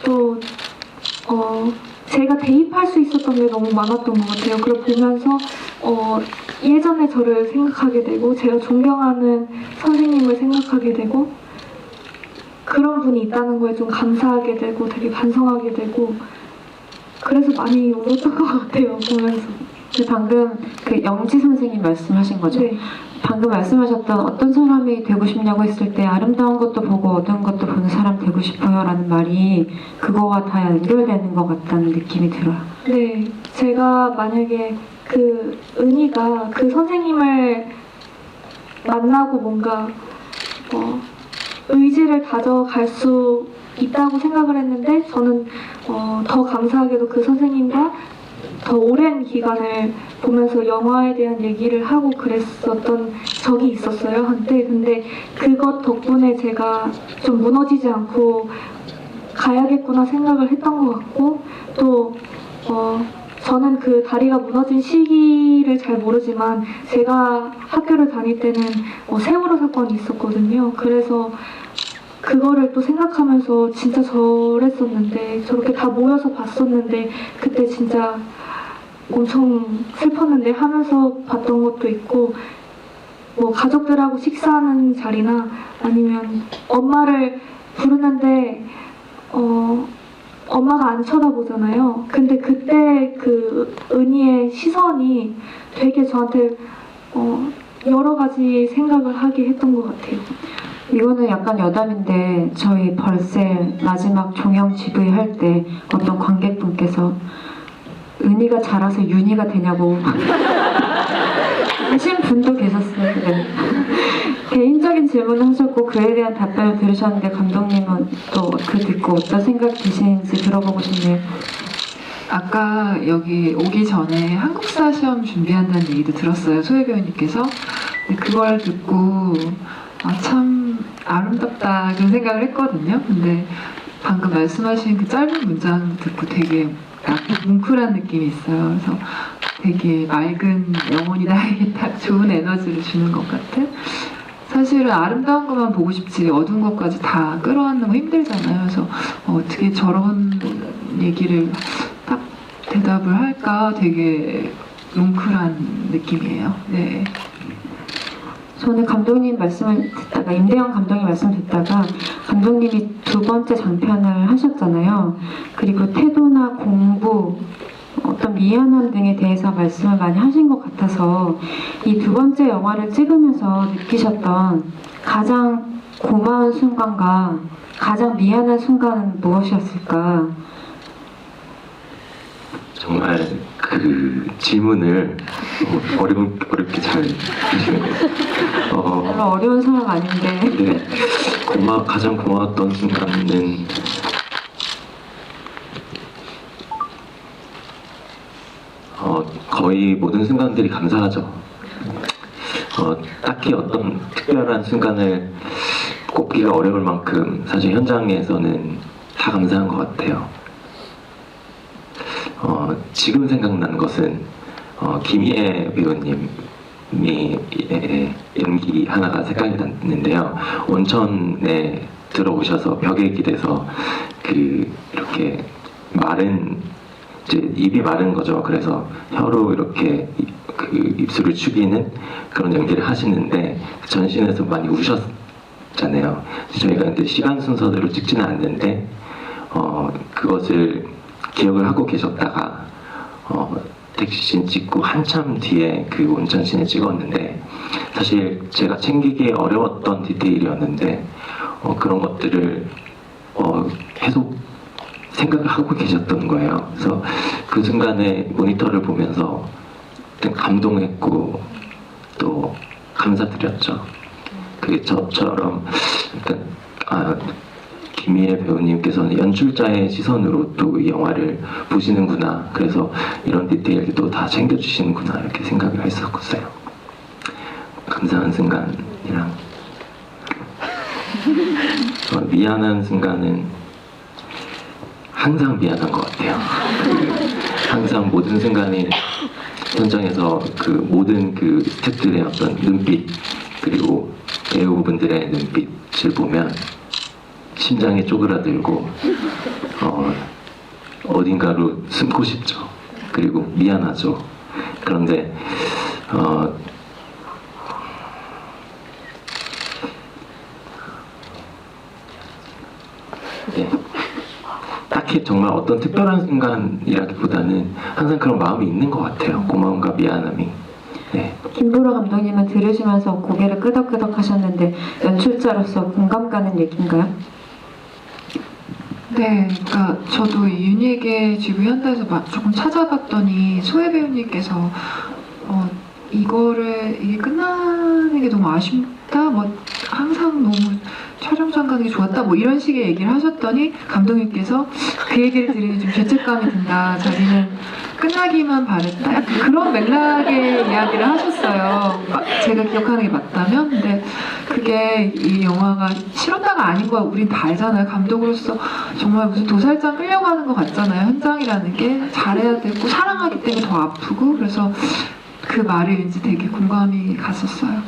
Speaker 4: 또 제가 대입할 수 있었던 게 너무 많았던 것 같아요. 그걸 보면서 예전에 저를 생각하게 되고 제가 존경하는 선생님을 생각하게 되고 그런 분이 있다는 거에 좀 감사하게 되고 되게 반성하게 되고 그래서 많이 울었던 것 같아요, 보면서.
Speaker 1: 방금 영지 선생님 말씀하신 거죠?
Speaker 4: 네.
Speaker 1: 방금 말씀하셨던 어떤 사람이 되고 싶냐고 했을 때 아름다운 것도 보고 어두운 것도 보는 사람 되고 싶어요 라는 말이 그거와 다 연결되는 것 같다는 느낌이 들어요.
Speaker 4: 네, 제가 만약에 은희가 선생님을 만나고 뭔가 의지를 다져갈 수 있다고 생각을 했는데 저는 더 감사하게도 그 선생님과 더 오랜 기간을 보면서 영화에 대한 얘기를 하고 그랬었던 적이 있었어요, 한때. 근데 그것 덕분에 제가 좀 무너지지 않고 가야겠구나 생각을 했던 것 같고 또 저는 그 다리가 무너진 시기를 잘 모르지만 제가 학교를 다닐 때는 세월호 사건이 있었거든요. 그래서 그거를 또 생각하면서 진짜 저랬었는데 저렇게 다 모여서 봤었는데 그때 진짜 엄청 슬펐는데 하면서 봤던 것도 있고 가족들하고 식사하는 자리나 아니면 엄마를 부르는데 엄마가 안 쳐다보잖아요. 근데 그때 은희의 시선이 되게 저한테 여러 가지 생각을 하게 했던 것 같아요.
Speaker 1: 이거는 약간 여담인데 저희 벌새 마지막 종영 GV 할 때 어떤 관객분께서 은희가 자라서 윤희가 되냐고 하신 분도 계셨어요. 네. 개인적인 질문을 하셨고 그에 대한 답변을 들으셨는데 감독님은 또 듣고 어떤 생각 드시는지 들어보고 싶네요.
Speaker 3: 아까 여기 오기 전에 한국사 시험 준비한다는 얘기도 들었어요, 소혜 배우님께서. 근데 그걸 듣고 참 아름답다 그런 생각을 했거든요. 근데 방금 말씀하신 그 짧은 문장 듣고 되게 약간 뭉클한 느낌이 있어요. 그래서 되게 맑은 영혼이 나에게 딱 좋은 에너지를 주는 것 같은. 사실은 아름다운 것만 보고 싶지 어두운 것까지 다 끌어안는 거 힘들잖아요. 그래서 어떻게 저런 얘기를 딱 대답을 할까 되게 뭉클한 느낌이에요. 네.
Speaker 1: 저는 감독님 말씀을 듣다가 임대영 감독님 말씀 듣다가 감독님이 두 번째 장편을 하셨잖아요. 그리고 태도나 공부, 어떤 미안함 등에 대해서 말씀을 많이 하신 것 같아서 이 두 번째 영화를 찍으면서 느끼셨던 가장 고마운 순간과 가장 미안한 순간은 무엇이었을까?
Speaker 2: 정말 그 질문을 어렵게 잘 해주시네요.
Speaker 1: 별로 어려운 사람 아닌데.
Speaker 2: 네, 가장 고마웠던 순간은 거의 모든 순간들이 감사하죠. 딱히 어떤 특별한 순간을 꼽기가 어려울 만큼 사실 현장에서는 다 감사한 것 같아요. 지금 생각나는 것은 김희애 배우님이 연기 하나가 생각이 났는데요. 온천에 들어오셔서 벽에 기대서 이렇게 이제 입이 마른 거죠. 그래서 혀로 이렇게 입술을 죽이는 그런 연기를 하시는데 전신에서 많이 우셨잖아요. 저희가 근데 시간 순서대로 찍지는 않는데 그것을 기억을 하고 계셨다가 택시씬 찍고 한참 뒤에 그 온천씬을 찍었는데 사실 제가 챙기기 어려웠던 디테일이었는데 그런 것들을 계속 생각을 하고 계셨던 거예요. 그래서 그 순간에 모니터를 보면서 감동했고 또 감사드렸죠. 그게 저처럼 김희애 배우님께서는 연출자의 시선으로 또 이 영화를 보시는구나. 그래서 이런 디테일도 다 챙겨주시는구나 이렇게 생각을 했었어요. 감사한 순간이랑 미안한 순간은 항상 미안한 것 같아요. 항상 모든 순간이 현장에서 그 모든 그 스태프들의 어떤 눈빛 그리고 배우분들의 눈빛을 보면 심장이 쪼그라들고 어딘가로 숨고 싶죠. 그리고 미안하죠. 그런데 네. 딱히 정말 어떤 특별한 순간이라기보다는 항상 그런 마음이 있는 것 같아요. 고마움과 미안함이. 네.
Speaker 1: 김보라 감독님은 들으시면서 고개를 끄덕끄덕 하셨는데 연출자로서 공감 가는 얘기인가요?
Speaker 3: 네, 그러니까 저도 윤희에게 지구 현대에서 조금 찾아봤더니 소혜 배우님께서 이게 끝나는 게 너무 아쉽다, 뭐 항상 너무 촬영장 가는 게 좋았다, 뭐 이런 식의 얘기를 하셨더니 감독님께서 그 얘기를 들으니 좀 죄책감이 든다. 자기는 끝나기만 바랬다. 약간 그런 맥락의 이야기를 하셨어요. 제가 기억하는 게 맞다면. 근데 그게 이 영화가 실화다가 아닌 거 우린 다 알잖아요. 감독으로서 정말 무슨 도살장 끌려가는 것 같잖아요. 현장이라는 게 잘해야 되고 사랑하기 때문에 더 아프고 그래서 그 말이 왠지 되게 공감이 갔었어요.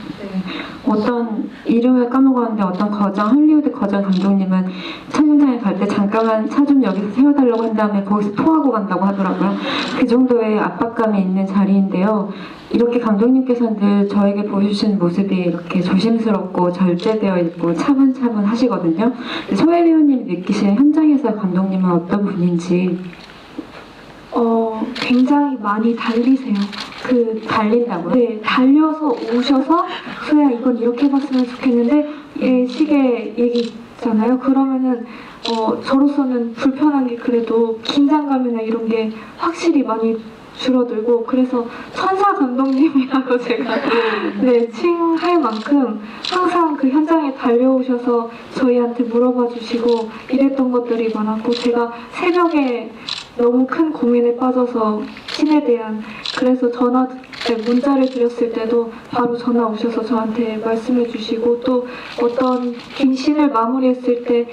Speaker 1: 어떤 이름을 까먹었는데 어떤 할리우드 거장 감독님은 촬영장에 갈 때 잠깐만 차 좀 여기서 세워달라고 한 다음에 거기서 토하고 간다고 하더라고요. 그 정도의 압박감이 있는 자리인데요. 이렇게 감독님께서는 늘 저에게 보여주시는 모습이 이렇게 조심스럽고 절제되어 있고 차분차분 하시거든요. 소혜 배우님이 느끼시는 현장에서 감독님은 어떤 분인지.
Speaker 4: 굉장히 많이 달리세요.
Speaker 1: 달린다고요?
Speaker 4: 네, 달려서 오셔서 소야 이건 이렇게 해봤으면 좋겠는데 식의 얘기잖아요. 그러면은 저로서는 불편한 게 그래도 긴장감이나 이런 게 확실히 많이 줄어들고 그래서 천사 감독님이라고 제가 칭할 만큼 항상 그 현장에 달려오셔서 저희한테 물어봐 주시고 이랬던 것들이 많았고 제가 새벽에 너무 큰 고민에 빠져서 신에 대한 그래서 문자를 드렸을 때도 바로 전화 오셔서 저한테 말씀해 주시고 또 어떤 긴 신을 마무리했을 때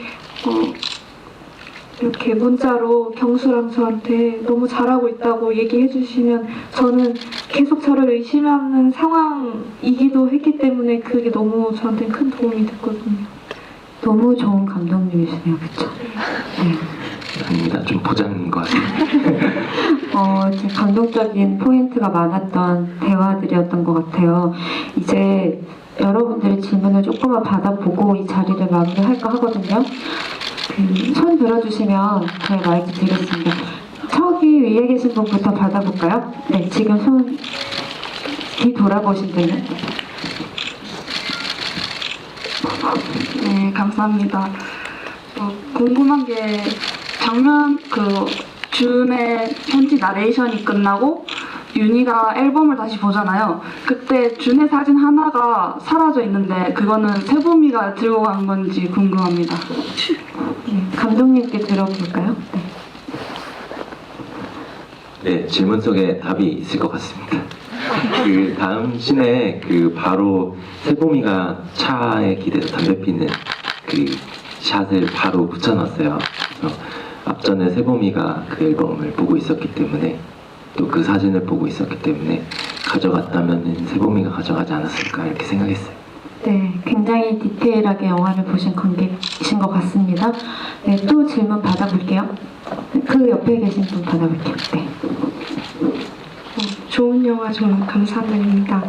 Speaker 4: 이렇게 문자로 경수랑 저한테 너무 잘하고 있다고 얘기해 주시면 저는 계속 저를 의심하는 상황이기도 했기 때문에 그게 너무 저한테 큰 도움이 됐거든요.
Speaker 1: 너무 좋은 감독님이시네요, 그렇죠? 네.
Speaker 2: 아닙니다. 좀 보장인 것 같아요.
Speaker 1: 감동적인 포인트가 많았던 대화들이었던 것 같아요. 이제 여러분들의 질문을 조금만 받아보고 이 자리를 마무리할까 하거든요. 손 들어주시면 저희 마이크 드리겠습니다. 저기 위에 계신 분부터 받아볼까요? 네, 지금 손 뒤 돌아보신대요.
Speaker 5: 네, 감사합니다. 궁금한 게 장면 준의 현지 나레이션이 끝나고 윤희가 앨범을 다시 보잖아요. 그때 준의 사진 하나가 사라져 있는데 그거는 세봄이가 들고 간 건지 궁금합니다.
Speaker 1: 감독님께 들어볼까요?
Speaker 2: 네, 질문 속에 답이 있을 것 같습니다. 그 다음 씬에 바로 세봄이가 차에 기대서 담배 피는 그 샷을 바로 붙여놨어요. 그래서 앞전에 세봄이가 그 앨범을 보고 있었기 때문에 또 그 사진을 보고 있었기 때문에 가져갔다면 세봄이가 가져가지 않았을까 이렇게 생각했어요.
Speaker 1: 네, 굉장히 디테일하게 영화를 보신 관객이신 것 같습니다. 네, 또 질문 받아볼게요. 그 옆에 계신 분 받아볼게요. 네.
Speaker 6: 좋은 영화 정말 감사드립니다.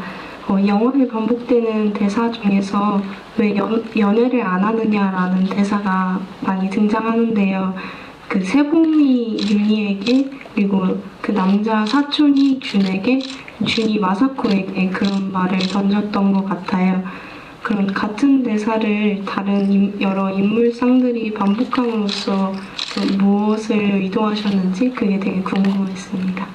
Speaker 6: 영화에 반복되는 대사 중에서 왜 연애를 안 하느냐라는 대사가 많이 등장하는데요. 그 세봄이 윤희에게 그리고 그 남자 사촌이 준에게 준이 마사코에게 그런 말을 던졌던 것 같아요. 그런 같은 대사를 다른 여러 인물상들이 반복함으로써 무엇을 의도하셨는지 그게 되게 궁금했습니다.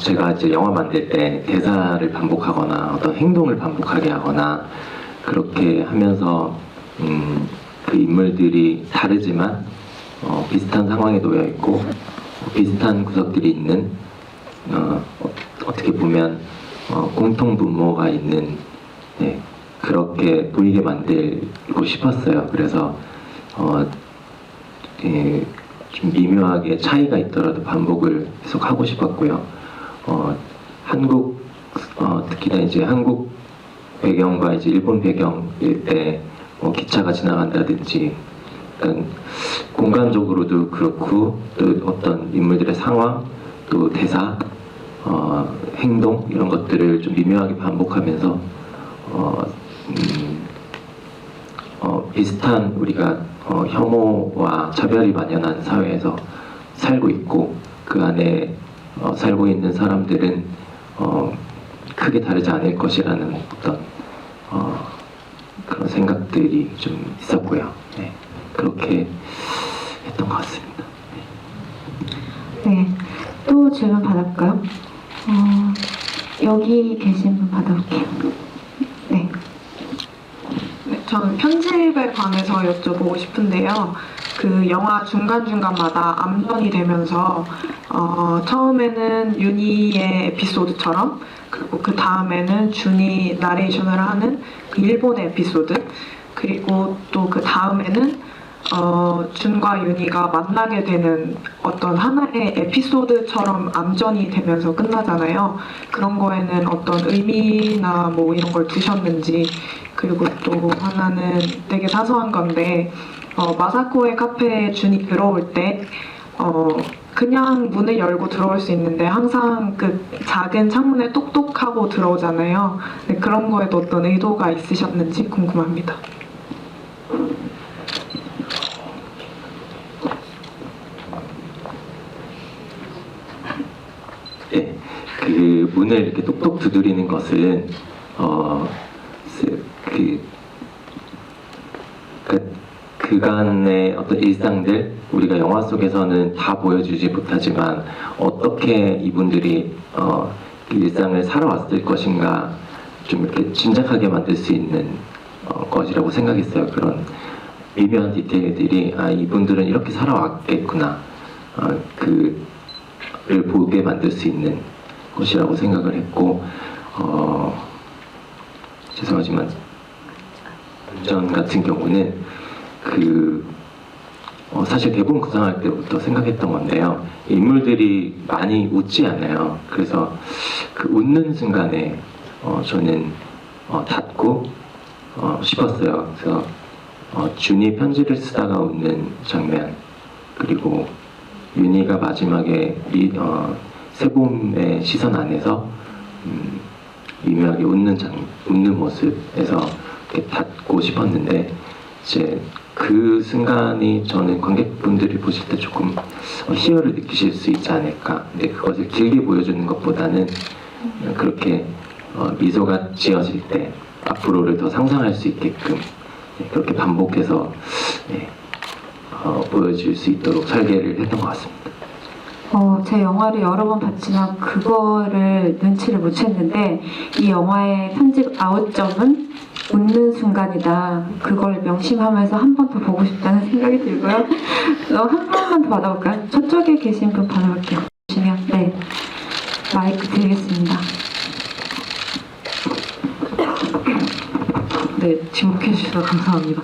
Speaker 2: 제가 이제 영화 만들 때 대사를 반복하거나 어떤 행동을 반복하게 하거나 그렇게 하면서 그 인물들이 다르지만 비슷한 상황에 놓여 있고 비슷한 구석들이 있는 어떻게 보면 공통 분모가 있는 네, 그렇게 보이게 만들고 싶었어요. 그래서 좀 미묘하게 차이가 있더라도 반복을 계속 하고 싶었고요. 한국 특히나 이제 한국 배경과 이제 일본 배경일 때 기차가 지나간다든지 약간 공간적으로도 그렇고 또 어떤 인물들의 상황 또 대사 행동 이런 것들을 좀 미묘하게 반복하면서 비슷한 우리가 혐오와 차별이 만연한 사회에서 살고 있고 그 안에 살고 있는 사람들은 크게 다르지 않을 것이라는 어떤 그런 생각들이 좀 있었고요. 네, 그렇게 했던 것 같습니다.
Speaker 1: 네, 또 질문 받을까요? 여기 계신 분 받아볼게요. 네.
Speaker 6: 네, 저는 편집에 관해서 여쭤보고 싶은데요. 그 영화 중간중간마다 암전이 되면서 처음에는 윤희의 에피소드처럼 그리고 그 다음에는 준이 나레이션을 하는 그 일본의 에피소드 그리고 또 그 다음에는 준과 윤희가 만나게 되는 어떤 하나의 에피소드처럼 암전이 되면서 끝나잖아요. 그런 거에는 어떤 의미나 뭐 이런 걸 두셨는지 그리고 또 하나는 되게 사소한 건데 마사코의 카페에 준이 들어올 때 그냥 문을 열고 들어올 수 있는데 항상 그 작은 창문에 똑똑하고 들어오잖아요. 네, 그런 거에도 어떤 의도가 있으셨는지 궁금합니다.
Speaker 2: 네, 그 문을 이렇게 똑똑 두드리는 것은 그간의 어떤 일상들 우리가 영화 속에서는 다 보여주지 못하지만 어떻게 이분들이 그 일상을 살아왔을 것인가 좀 이렇게 짐작하게 만들 수 있는 것이라고 생각했어요. 그런 미묘한 디테일들이 이분들은 이렇게 살아왔겠구나 그를 보게 만들 수 있는 것이라고 생각을 했고 죄송하지만 전 같은 경우는 사실 대본 구상할 때부터 생각했던 건데요. 인물들이 많이 웃지 않아요. 그래서 그 웃는 순간에 저는 닫고 싶었어요. 그래서 준이 편지를 쓰다가 웃는 장면 그리고 윤희가 마지막에 세봄의 시선 안에서 미묘하게 웃는 모습에서 이렇게 닫고 싶었는데 이제 그 순간이 저는 관객분들이 보실 때 조금 희열을 느끼실 수 있지 않을까. 근데 그것을 길게 보여주는 것보다는 그렇게 미소가 지어질 때 앞으로를 더 상상할 수 있게끔 그렇게 반복해서 보여줄 수 있도록 설계를 했던 것 같습니다.
Speaker 1: 제 영화를 여러 번 봤지만 그거를 눈치를 못 챘는데 이 영화의 편집 아웃점은 웃는 순간이다. 그걸 명심하면서 한 번 더 보고 싶다는 생각이 들고요. 한 번만 더 받아볼까요? 저쪽에 계신 분 받아볼게요. 보시면 네, 마이크 드리겠습니다.
Speaker 7: 네, 지목해 주셔서 감사합니다.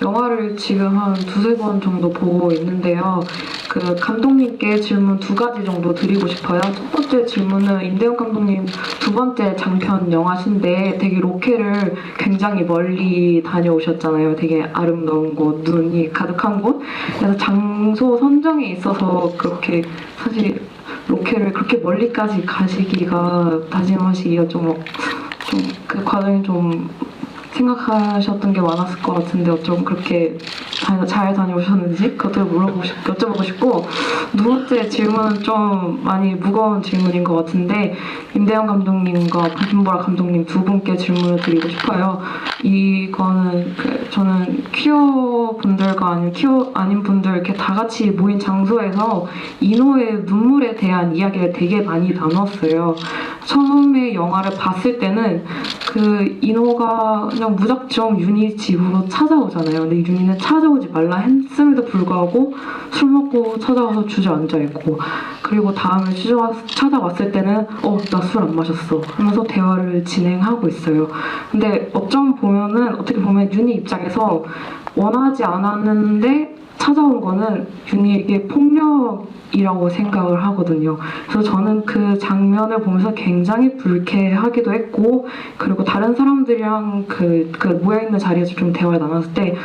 Speaker 7: 영화를 지금 한 두세 번 정도 보고 있는데요. 그 감독님께 질문 두 가지 정도 드리고 싶어요. 첫 번째 질문은 임대훈 감독님 두 번째 장편 영화신데 되게 로케를 굉장히 멀리 다녀오셨잖아요. 되게 아름다운 곳, 눈이 가득한 곳. 그래서 장소 선정에 있어서 그렇게 사실 로케를 그렇게 멀리까지 가시기가 다짐하시기가 좀 그 과정이 좀 생각하셨던 게 많았을 것 같은데 어쩜 그렇게 잘 다녀오셨는지 그것도 여쭤보고 싶고, 두 번째 질문은 좀 많이 무거운 질문인 것 같은데, 임대영 감독님과 김보라 감독님 두 분께 질문을 드리고 싶어요. 이거는 저는 퀴어 분들과 아니면 퀴어 아닌 분들 이렇게 다 같이 모인 장소에서 이노의 눈물에 대한 이야기를 되게 많이 나눴어요. 처음에 영화를 봤을 때는 그 이노가 그냥 무작정 윤희 집으로 찾아오잖아요. 근데 윤희는 찾아오지 말라 했음에도 불구하고 술 먹고 찾아와서 주저앉아 있고, 그리고 다음에 찾아왔을 때는 나 술 안 마셨어 하면서 대화를 진행하고 있어요. 근데 어떻게 보면 윤희 입장에서 원하지 않았는데 찾아온 거는 윤희에게 폭력이라고 생각을 하거든요. 그래서 저는 그 장면을 보면서 굉장히 불쾌하기도 했고, 그리고 다른 사람들이랑 그 모여있는 자리에서 좀 대화를 나눴을 때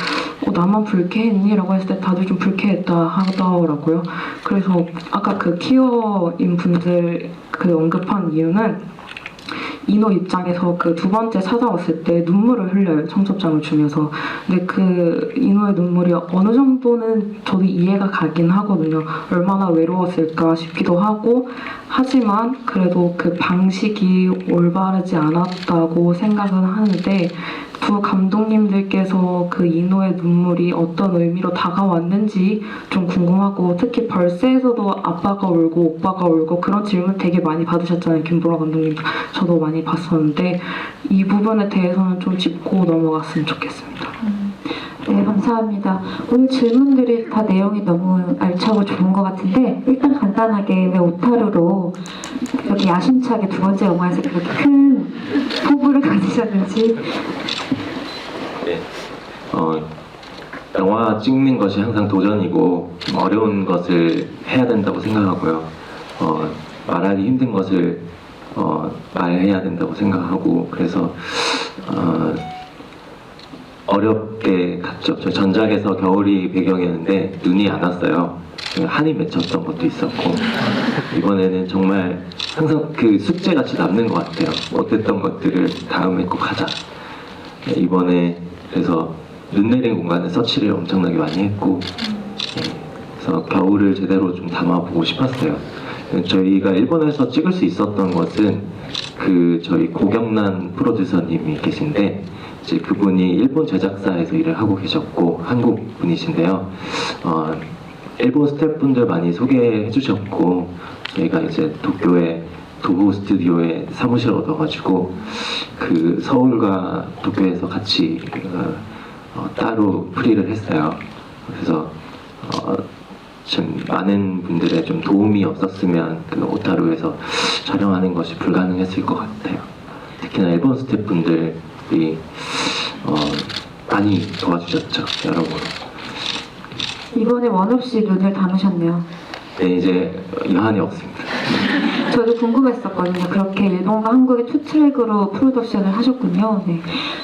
Speaker 7: 나만 불쾌했니? 라고 했을 때 다들 좀 불쾌했다 하더라고요. 그래서 아까 그 퀴어인 분들 그 언급한 이유는 이노 입장에서 그 두 번째 찾아왔을 때 눈물을 흘려요, 청첩장을 주면서. 근데 그 이노의 눈물이 어느 정도는 저도 이해가 가긴 하거든요. 얼마나 외로웠을까 싶기도 하고, 하지만 그래도 그 방식이 올바르지 않았다고 생각은 하는데, 두 감독님들께서 그 이노의 눈물이 어떤 의미로 다가왔는지 좀 궁금하고, 특히 벌새에서도 아빠가 울고 오빠가 울고 그런 질문 되게 많이 받으셨잖아요, 김보라 감독님. 저도 많이 봤었는데 이 부분에 대해서는 좀 짚고 넘어갔으면 좋겠습니다.
Speaker 1: 네, 감사합니다. 오늘 질문들이 다 내용이 너무 알차고 좋은 것 같은데, 일단 간단하게 왜 오타루로 그렇게 야심차게 두 번째 영화에서 그렇게 큰 포부를 가지셨는지.
Speaker 2: 네. 영화 찍는 것이 항상 도전이고 어려운 것을 해야 된다고 생각하고요. 말하기 힘든 것을 말해야 된다고 생각하고, 그래서 어렵게 갔죠. 저 전작에서 겨울이 배경이었는데 눈이 안 왔어요. 한이 맺혔던 것도 있었고, 이번에는 정말 항상 그 숙제같이 남는 것 같아요. 못했던 것들을 다음에 꼭 하자. 네, 이번에 그래서 눈 내린 공간에 서치를 엄청나게 많이 했고, 그래서 겨울을 제대로 좀 담아보고 싶었어요. 저희가 일본에서 찍을 수 있었던 것은 저희 고경란 프로듀서님이 계신데, 이제 그분이 일본 제작사에서 일을 하고 계셨고 한국 분이신데요. 일본 스태프분들 많이 소개해 주셨고, 저희가 이제 도쿄에 도부 스튜디오에 사무실 얻어가지고 그 서울과 도쿄에서 같이 따로 프리를 했어요. 그래서 좀 많은 분들의 좀 도움이 없었으면 그 오타루에서 촬영하는 것이 불가능했을 것 같아요. 특히나 일본 스태프분들이 많이 도와주셨죠, 여러분.
Speaker 1: 이번에 원 없이 눈을 담으셨네요.
Speaker 2: 네, 이제 여한이 없습니다.
Speaker 1: 저도 궁금했었거든요. 그렇게 일본과 한국의 투 트랙으로 프로덕션을 하셨군요. 네.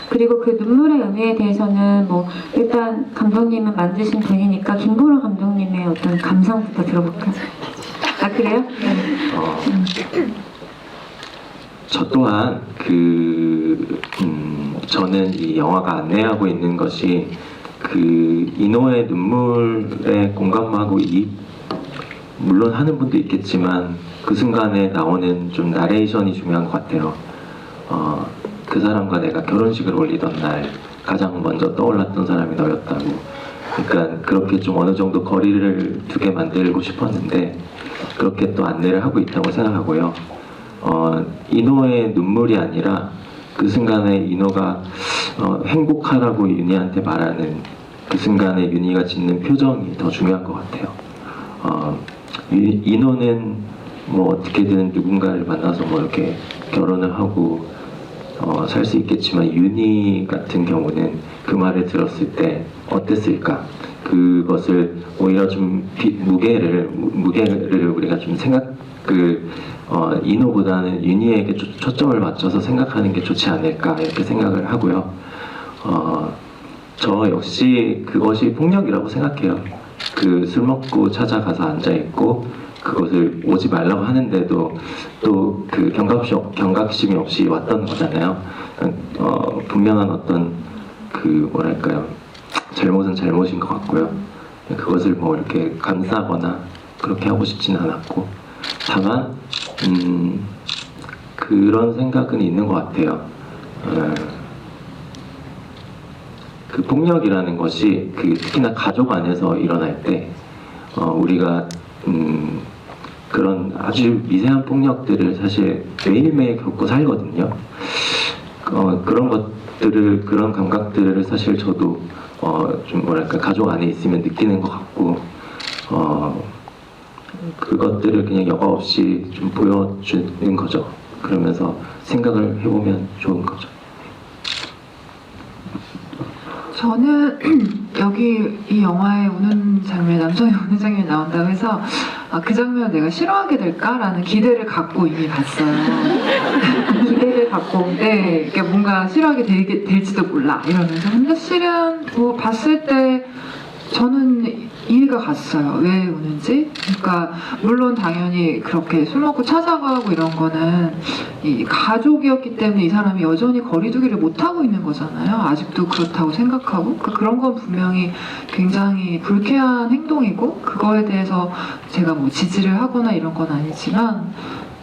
Speaker 1: 그리고 그 눈물의 의미에 대해서는 일단 감독님은 만드신 분이니까 김보라 감독님의 어떤 감상부터 들어볼까요? 아, 그래요? 네.
Speaker 2: 저 또한 저는 이 영화가 안내하고 있는 것이 이노의 눈물에 공감하고 물론 하는 분도 있겠지만 그 순간에 나오는 좀 나레이션이 중요한 것 같아요. 그 사람과 내가 결혼식을 올리던 날 가장 먼저 떠올랐던 사람이 너였다고. 그러니까 그렇게 좀 어느 정도 거리를 두게 만들고 싶었는데 그렇게 또 안내를 하고 있다고 생각하고요. 이노의 눈물이 아니라 그 순간에 이노가 행복하라고 윤희한테 말하는 그 순간에 윤희가 짓는 표정이 더 중요한 것 같아요. 이노는 어떻게든 누군가를 만나서 이렇게 결혼을 하고 살 수 있겠지만, 윤희 같은 경우는 그 말을 들었을 때 어땠을까? 그것을 오히려 좀 무게를 우리가 좀 이노보다는 윤희에게 초점을 맞춰서 생각하는 게 좋지 않을까, 이렇게 생각을 하고요. 저 역시 그것이 폭력이라고 생각해요. 술 먹고 찾아가서 앉아있고 그것을 오지 말라고 하는데도 또 경각심이 없이 왔던 거잖아요. 분명한 어떤 뭐랄까요, 잘못은 잘못인 것 같고요. 그것을 뭐 이렇게 감싸거나 그렇게 하고 싶지는 않았고, 다만 그런 생각은 있는 것 같아요. 그 폭력이라는 것이 특히나 가족 안에서 일어날 때 우리가 그런 아주 미세한 폭력들을 사실 매일매일 겪고 살거든요. 그런 것들을, 그런 감각들을 사실 저도 좀 뭐랄까 가족 안에 있으면 느끼는 것 같고, 그것들을 그냥 여과 없이 좀 보여주는 거죠. 그러면서 생각을 해보면 좋은 거죠.
Speaker 3: 저는 여기 이 영화에 우는 장면, 남성이 우는 장면이 나온다고 해서 그 장면을 내가 싫어하게 될까라는 기대를 갖고 이미 봤어요.
Speaker 1: 기대를 갖고
Speaker 3: 네, 이게 뭔가 싫어하게 될지도 몰라 이러면서. 근데 실은 뭐 봤을 때 저는 이해가 갔어요. 왜 우는지. 그러니까 물론 당연히 그렇게 술 먹고 찾아가고 이런 거는 이 가족이었기 때문에 이 사람이 여전히 거리두기를 못하고 있는 거잖아요. 아직도 그렇다고 생각하고. 그런 건 분명히 굉장히 불쾌한 행동이고, 그거에 대해서 제가 뭐 지지를 하거나 이런 건 아니지만,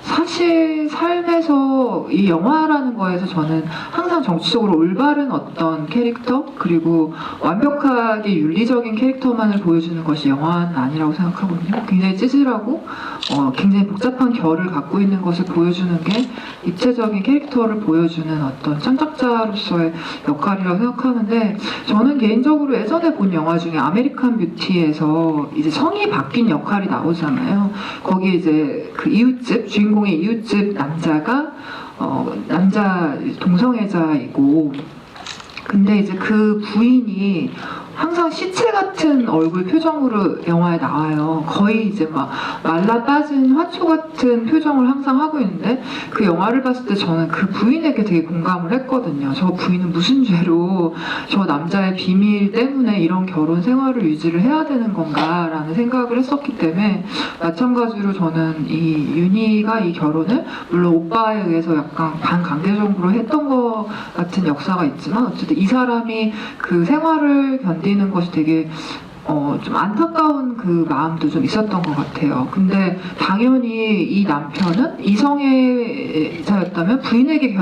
Speaker 3: 사실 삶에서 이 영화라는 거에서 저는 항상 정치적으로 올바른 어떤 캐릭터, 그리고 완벽하게 윤리적인 캐릭터만을 보여주는 것이 영화는 아니라고 생각하거든요. 굉장히 찌질하고 굉장히 복잡한 결을 갖고 있는 것을 보여주는 게 입체적인 캐릭터를 보여주는 어떤 창작자로서의 역할이라고 생각하는데, 저는 개인적으로 예전에 본 영화 중에 아메리칸 뷰티에서 이제 성이 바뀐 역할이 나오잖아요. 거기에 이제 그 이웃집, 주인공의 이웃집 남자가 남자 동성애자이고, 근데 이제 그 부인이 항상 시체 같은 얼굴 표정으로 영화에 나와요. 거의 이제 막 말라 빠진 화초 같은 표정을 항상 하고 있는데, 그 영화를 봤을 때 저는 그 부인에게 되게 공감을 했거든요. 저 부인은 무슨 죄로 저 남자의 비밀 때문에 이런 결혼 생활을 유지를 해야 되는 건가라는 생각을 했었기 때문에, 마찬가지로 저는 이 윤희가 이 결혼을 물론 오빠에 의해서 약간 반강제적으로 했던 것 같은 역사가 있지만, 어쨌든 이 사람이 그 생활을 견디는 것이 되게 좀 안타까운 그 마음도 좀 있었던 것 같아요. 근데 당연히 이 남편은 이성애자였다면 부인에게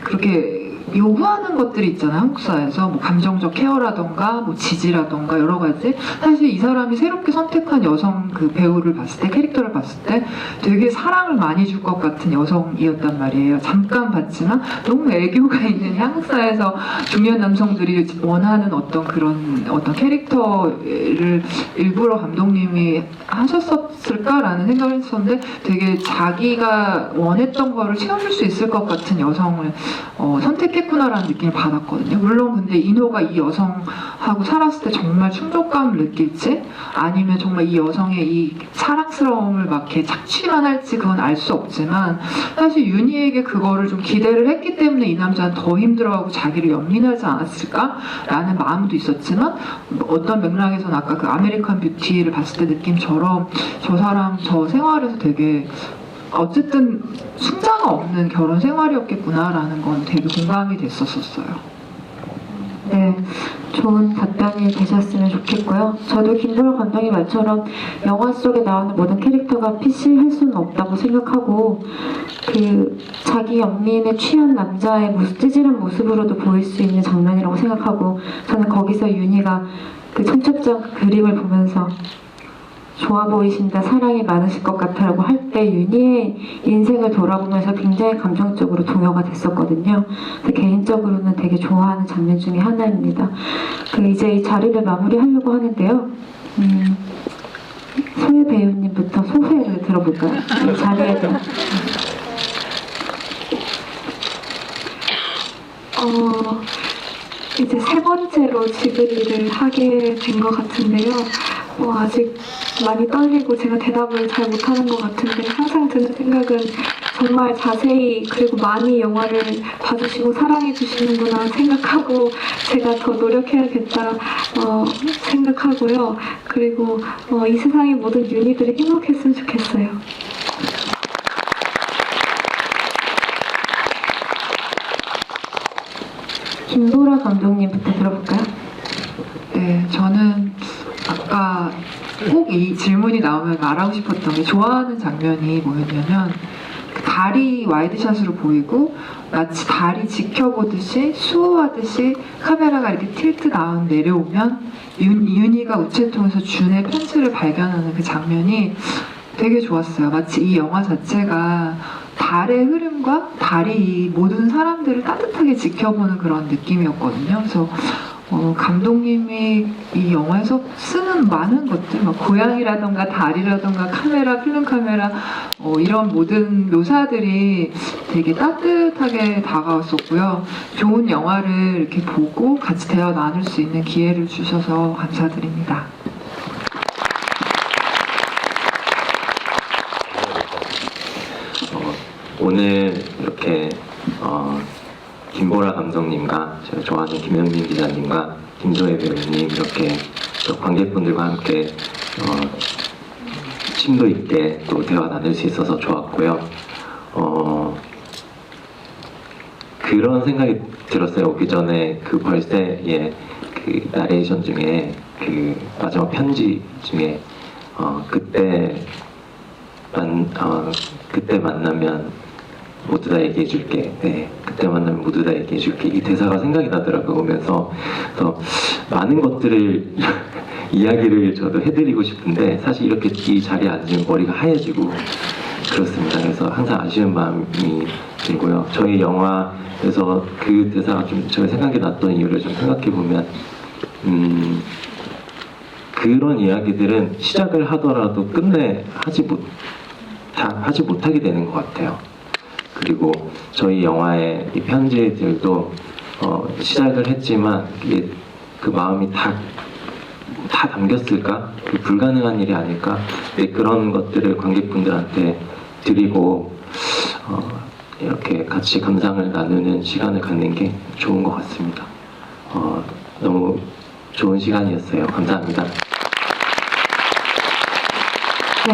Speaker 3: 그렇게 요구하는 것들이 있잖아요. 한국 사회에서 뭐 감정적 케어라던가 뭐 지지라던가 여러 가지. 사실 이 사람이 새롭게 선택한 여성 그 배우를 봤을 때, 캐릭터를 봤을 때 되게 사랑을 많이 줄 것 같은 여성이었단 말이에요. 잠깐 봤지만 너무 애교가 있는, 한국 사회에서 중년 남성들이 원하는 어떤 그런 어떤 캐릭터를 일부러 감독님이 하셨을까라는 생각을 했었는데, 되게 자기가 원했던 거를 채워줄 수 있을 것 같은 여성을 선택했구나라는 느낌을 받았거든요. 물론 근데 인호가 이 여성하고 살았을 때 정말 충족감을 느낄지, 아니면 정말 이 여성의 이 사랑스러움을 막 이렇게 착취만 할지 그건 알 수 없지만, 사실 윤희에게 그거를 좀 기대를 했기 때문에 이 남자는 더 힘들어하고 자기를 연민하지 않았을까라는 마음도 있었지만, 어떤 맥락에서는 아까 그 아메리칸 뷰티를 봤을 때 느낌처럼 저 사람 저 생활에서 되게 어쨌든 숭자가 없는 결혼 생활이었겠구나라는 건 되게 공감이 됐었어요.
Speaker 1: 네, 좋은 답변이 되셨으면 좋겠고요. 저도 김도열 감독님 말처럼 영화 속에 나오는 모든 캐릭터가 PC할 수는 없다고 생각하고, 그 자기 연민에 취한 남자의 찌질한 모습으로도 보일 수 있는 장면이라고 생각하고, 저는 거기서 윤희가 그 청첩장 그림을 보면서 좋아 보이신다, 사랑이 많으실 것 같아라고 할 때 윤희의 인생을 돌아보면서 굉장히 감정적으로 동요가 됐었거든요. 개인적으로는 되게 좋아하는 장면 중에 하나입니다. 이제 이 자리를 마무리하려고 하는데요. 소혜 배우님부터 소회를 들어볼까요? 이 자리에 대한.
Speaker 4: 이제 세 번째로 지그리를 하게 된 것 같은데요. 아직 많이 떨리고 제가 대답을 잘 못하는 것 같은데, 항상 드는 생각은 정말 자세히 그리고 많이 영화를 봐주시고 사랑해 주시는구나 생각하고, 제가 더 노력해야겠다 생각하고요. 그리고 이 세상의 모든 윤희들이 행복했으면 좋겠어요.
Speaker 1: 김도라 감독님부터 들어볼까요?
Speaker 3: 네, 저는 아까 꼭 이 질문이 나오면 말하고 싶었던 게 좋아하는 장면이 뭐였냐면 그 다리 와이드샷으로 보이고 마치 다리 지켜보듯이 수호하듯이 카메라가 이렇게 틸트 다운 내려오면 윤희가 우체통에서 준의 편지를 발견하는 그 장면이 되게 좋았어요. 마치 이 영화 자체가 달의 흐름과 달이 모든 사람들을 따뜻하게 지켜보는 그런 느낌이었거든요. 그래서 감독님이 이 영화에서 쓰는 많은 것들, 막 고양이라던가 달이라던가 카메라, 필름 카메라, 이런 모든 묘사들이 되게 따뜻하게 다가왔었고요. 좋은 영화를 이렇게 보고 같이 대화 나눌 수 있는 기회를 주셔서 감사드립니다.
Speaker 2: 오늘 이렇게 김보라 감독님과 제가 좋아하는 김현민 기자님과 김조혜 배우님 이렇게 또 관객분들과 함께 심도 있게 또 대화 나눌 수 있어서 좋았고요. 그런 생각이 들었어요. 오기 전에 그 벌새의 그 나레이션 중에 그 마지막 편지 중에 그때 만나면 모두 다 얘기해줄게. 네, 그때 만나면 모두 다 얘기해줄게. 이 대사가 생각이 나더라고요. 오면서 더 많은 것들을 이야기를 저도 해드리고 싶은데 사실 이렇게 이 자리에 앉으면 머리가 하얘지고 그렇습니다. 그래서 항상 아쉬운 마음이 들고요. 저희 영화에서 그 대사가 좀 제가 생각이 났던 이유를 좀 생각해 보면 그런 이야기들은 시작을 하더라도 끝내 하지 못하게 되는 것 같아요. 그리고 저희 영화의 이 편지들도 시작을 했지만 이게 그 마음이 다 담겼을까? 그 불가능한 일이 아닐까? 네, 그런 것들을 관객분들한테 드리고 이렇게 같이 감상을 나누는 시간을 갖는 게 좋은 것 같습니다. 너무 좋은 시간이었어요. 감사합니다.
Speaker 1: 네,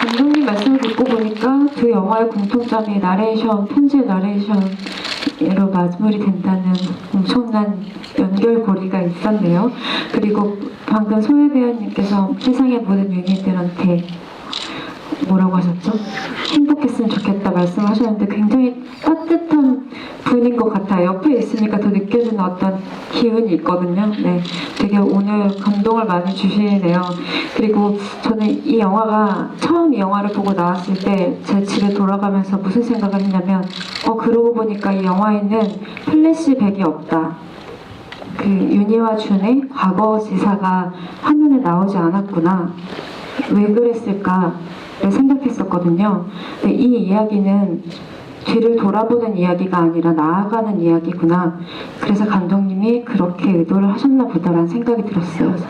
Speaker 1: 감독님 말씀을 듣고 보니까 두 영화의 공통점이 나레이션, 편지의 나레이션으로 마무리 된다는 엄청난 연결고리가 있었네요. 그리고 방금 소혜 배우님께서 세상의 모든 윤희들한테 뭐라고 하셨죠? 행복했으면 좋겠다 말씀하셨는데 굉장히 따뜻한 분인 것 같아요. 옆에 있으니까 더 느껴지는 어떤 기운이 있거든요. 네, 되게 오늘 감동을 많이 주시네요. 그리고 저는 이 영화가 처음 이 영화를 보고 나왔을 때 제 집에 돌아가면서 무슨 생각을 했냐면 그러고 보니까 이 영화에는 플래시백이 없다. 그 윤희와 준의 과거지사가 화면에 나오지 않았구나. 왜 그랬을까? 생각했었거든요. 근데 이 이야기는 뒤를 돌아보는 이야기가 아니라 나아가는 이야기구나. 그래서 감독님이 그렇게 의도를 하셨나 보다라는 생각이 들었어요. 그래서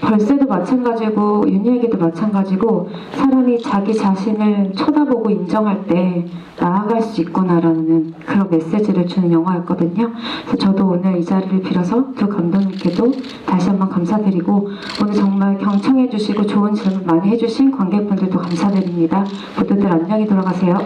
Speaker 1: 벌새도 마찬가지고 윤희에게도 마찬가지고 사람이 자기 자신을 쳐다보고 인정할 때 나아갈 수 있구나라는 그런 메시지를 주는 영화였거든요. 그래서 저도 오늘 이 자리를 빌어서 두 감독님께도 다시 한번 감사드리고 오늘 정말 경청해주시고 좋은 질문 많이 해주신 관객분들도 감사드립니다. 모두들 안녕히 돌아가세요.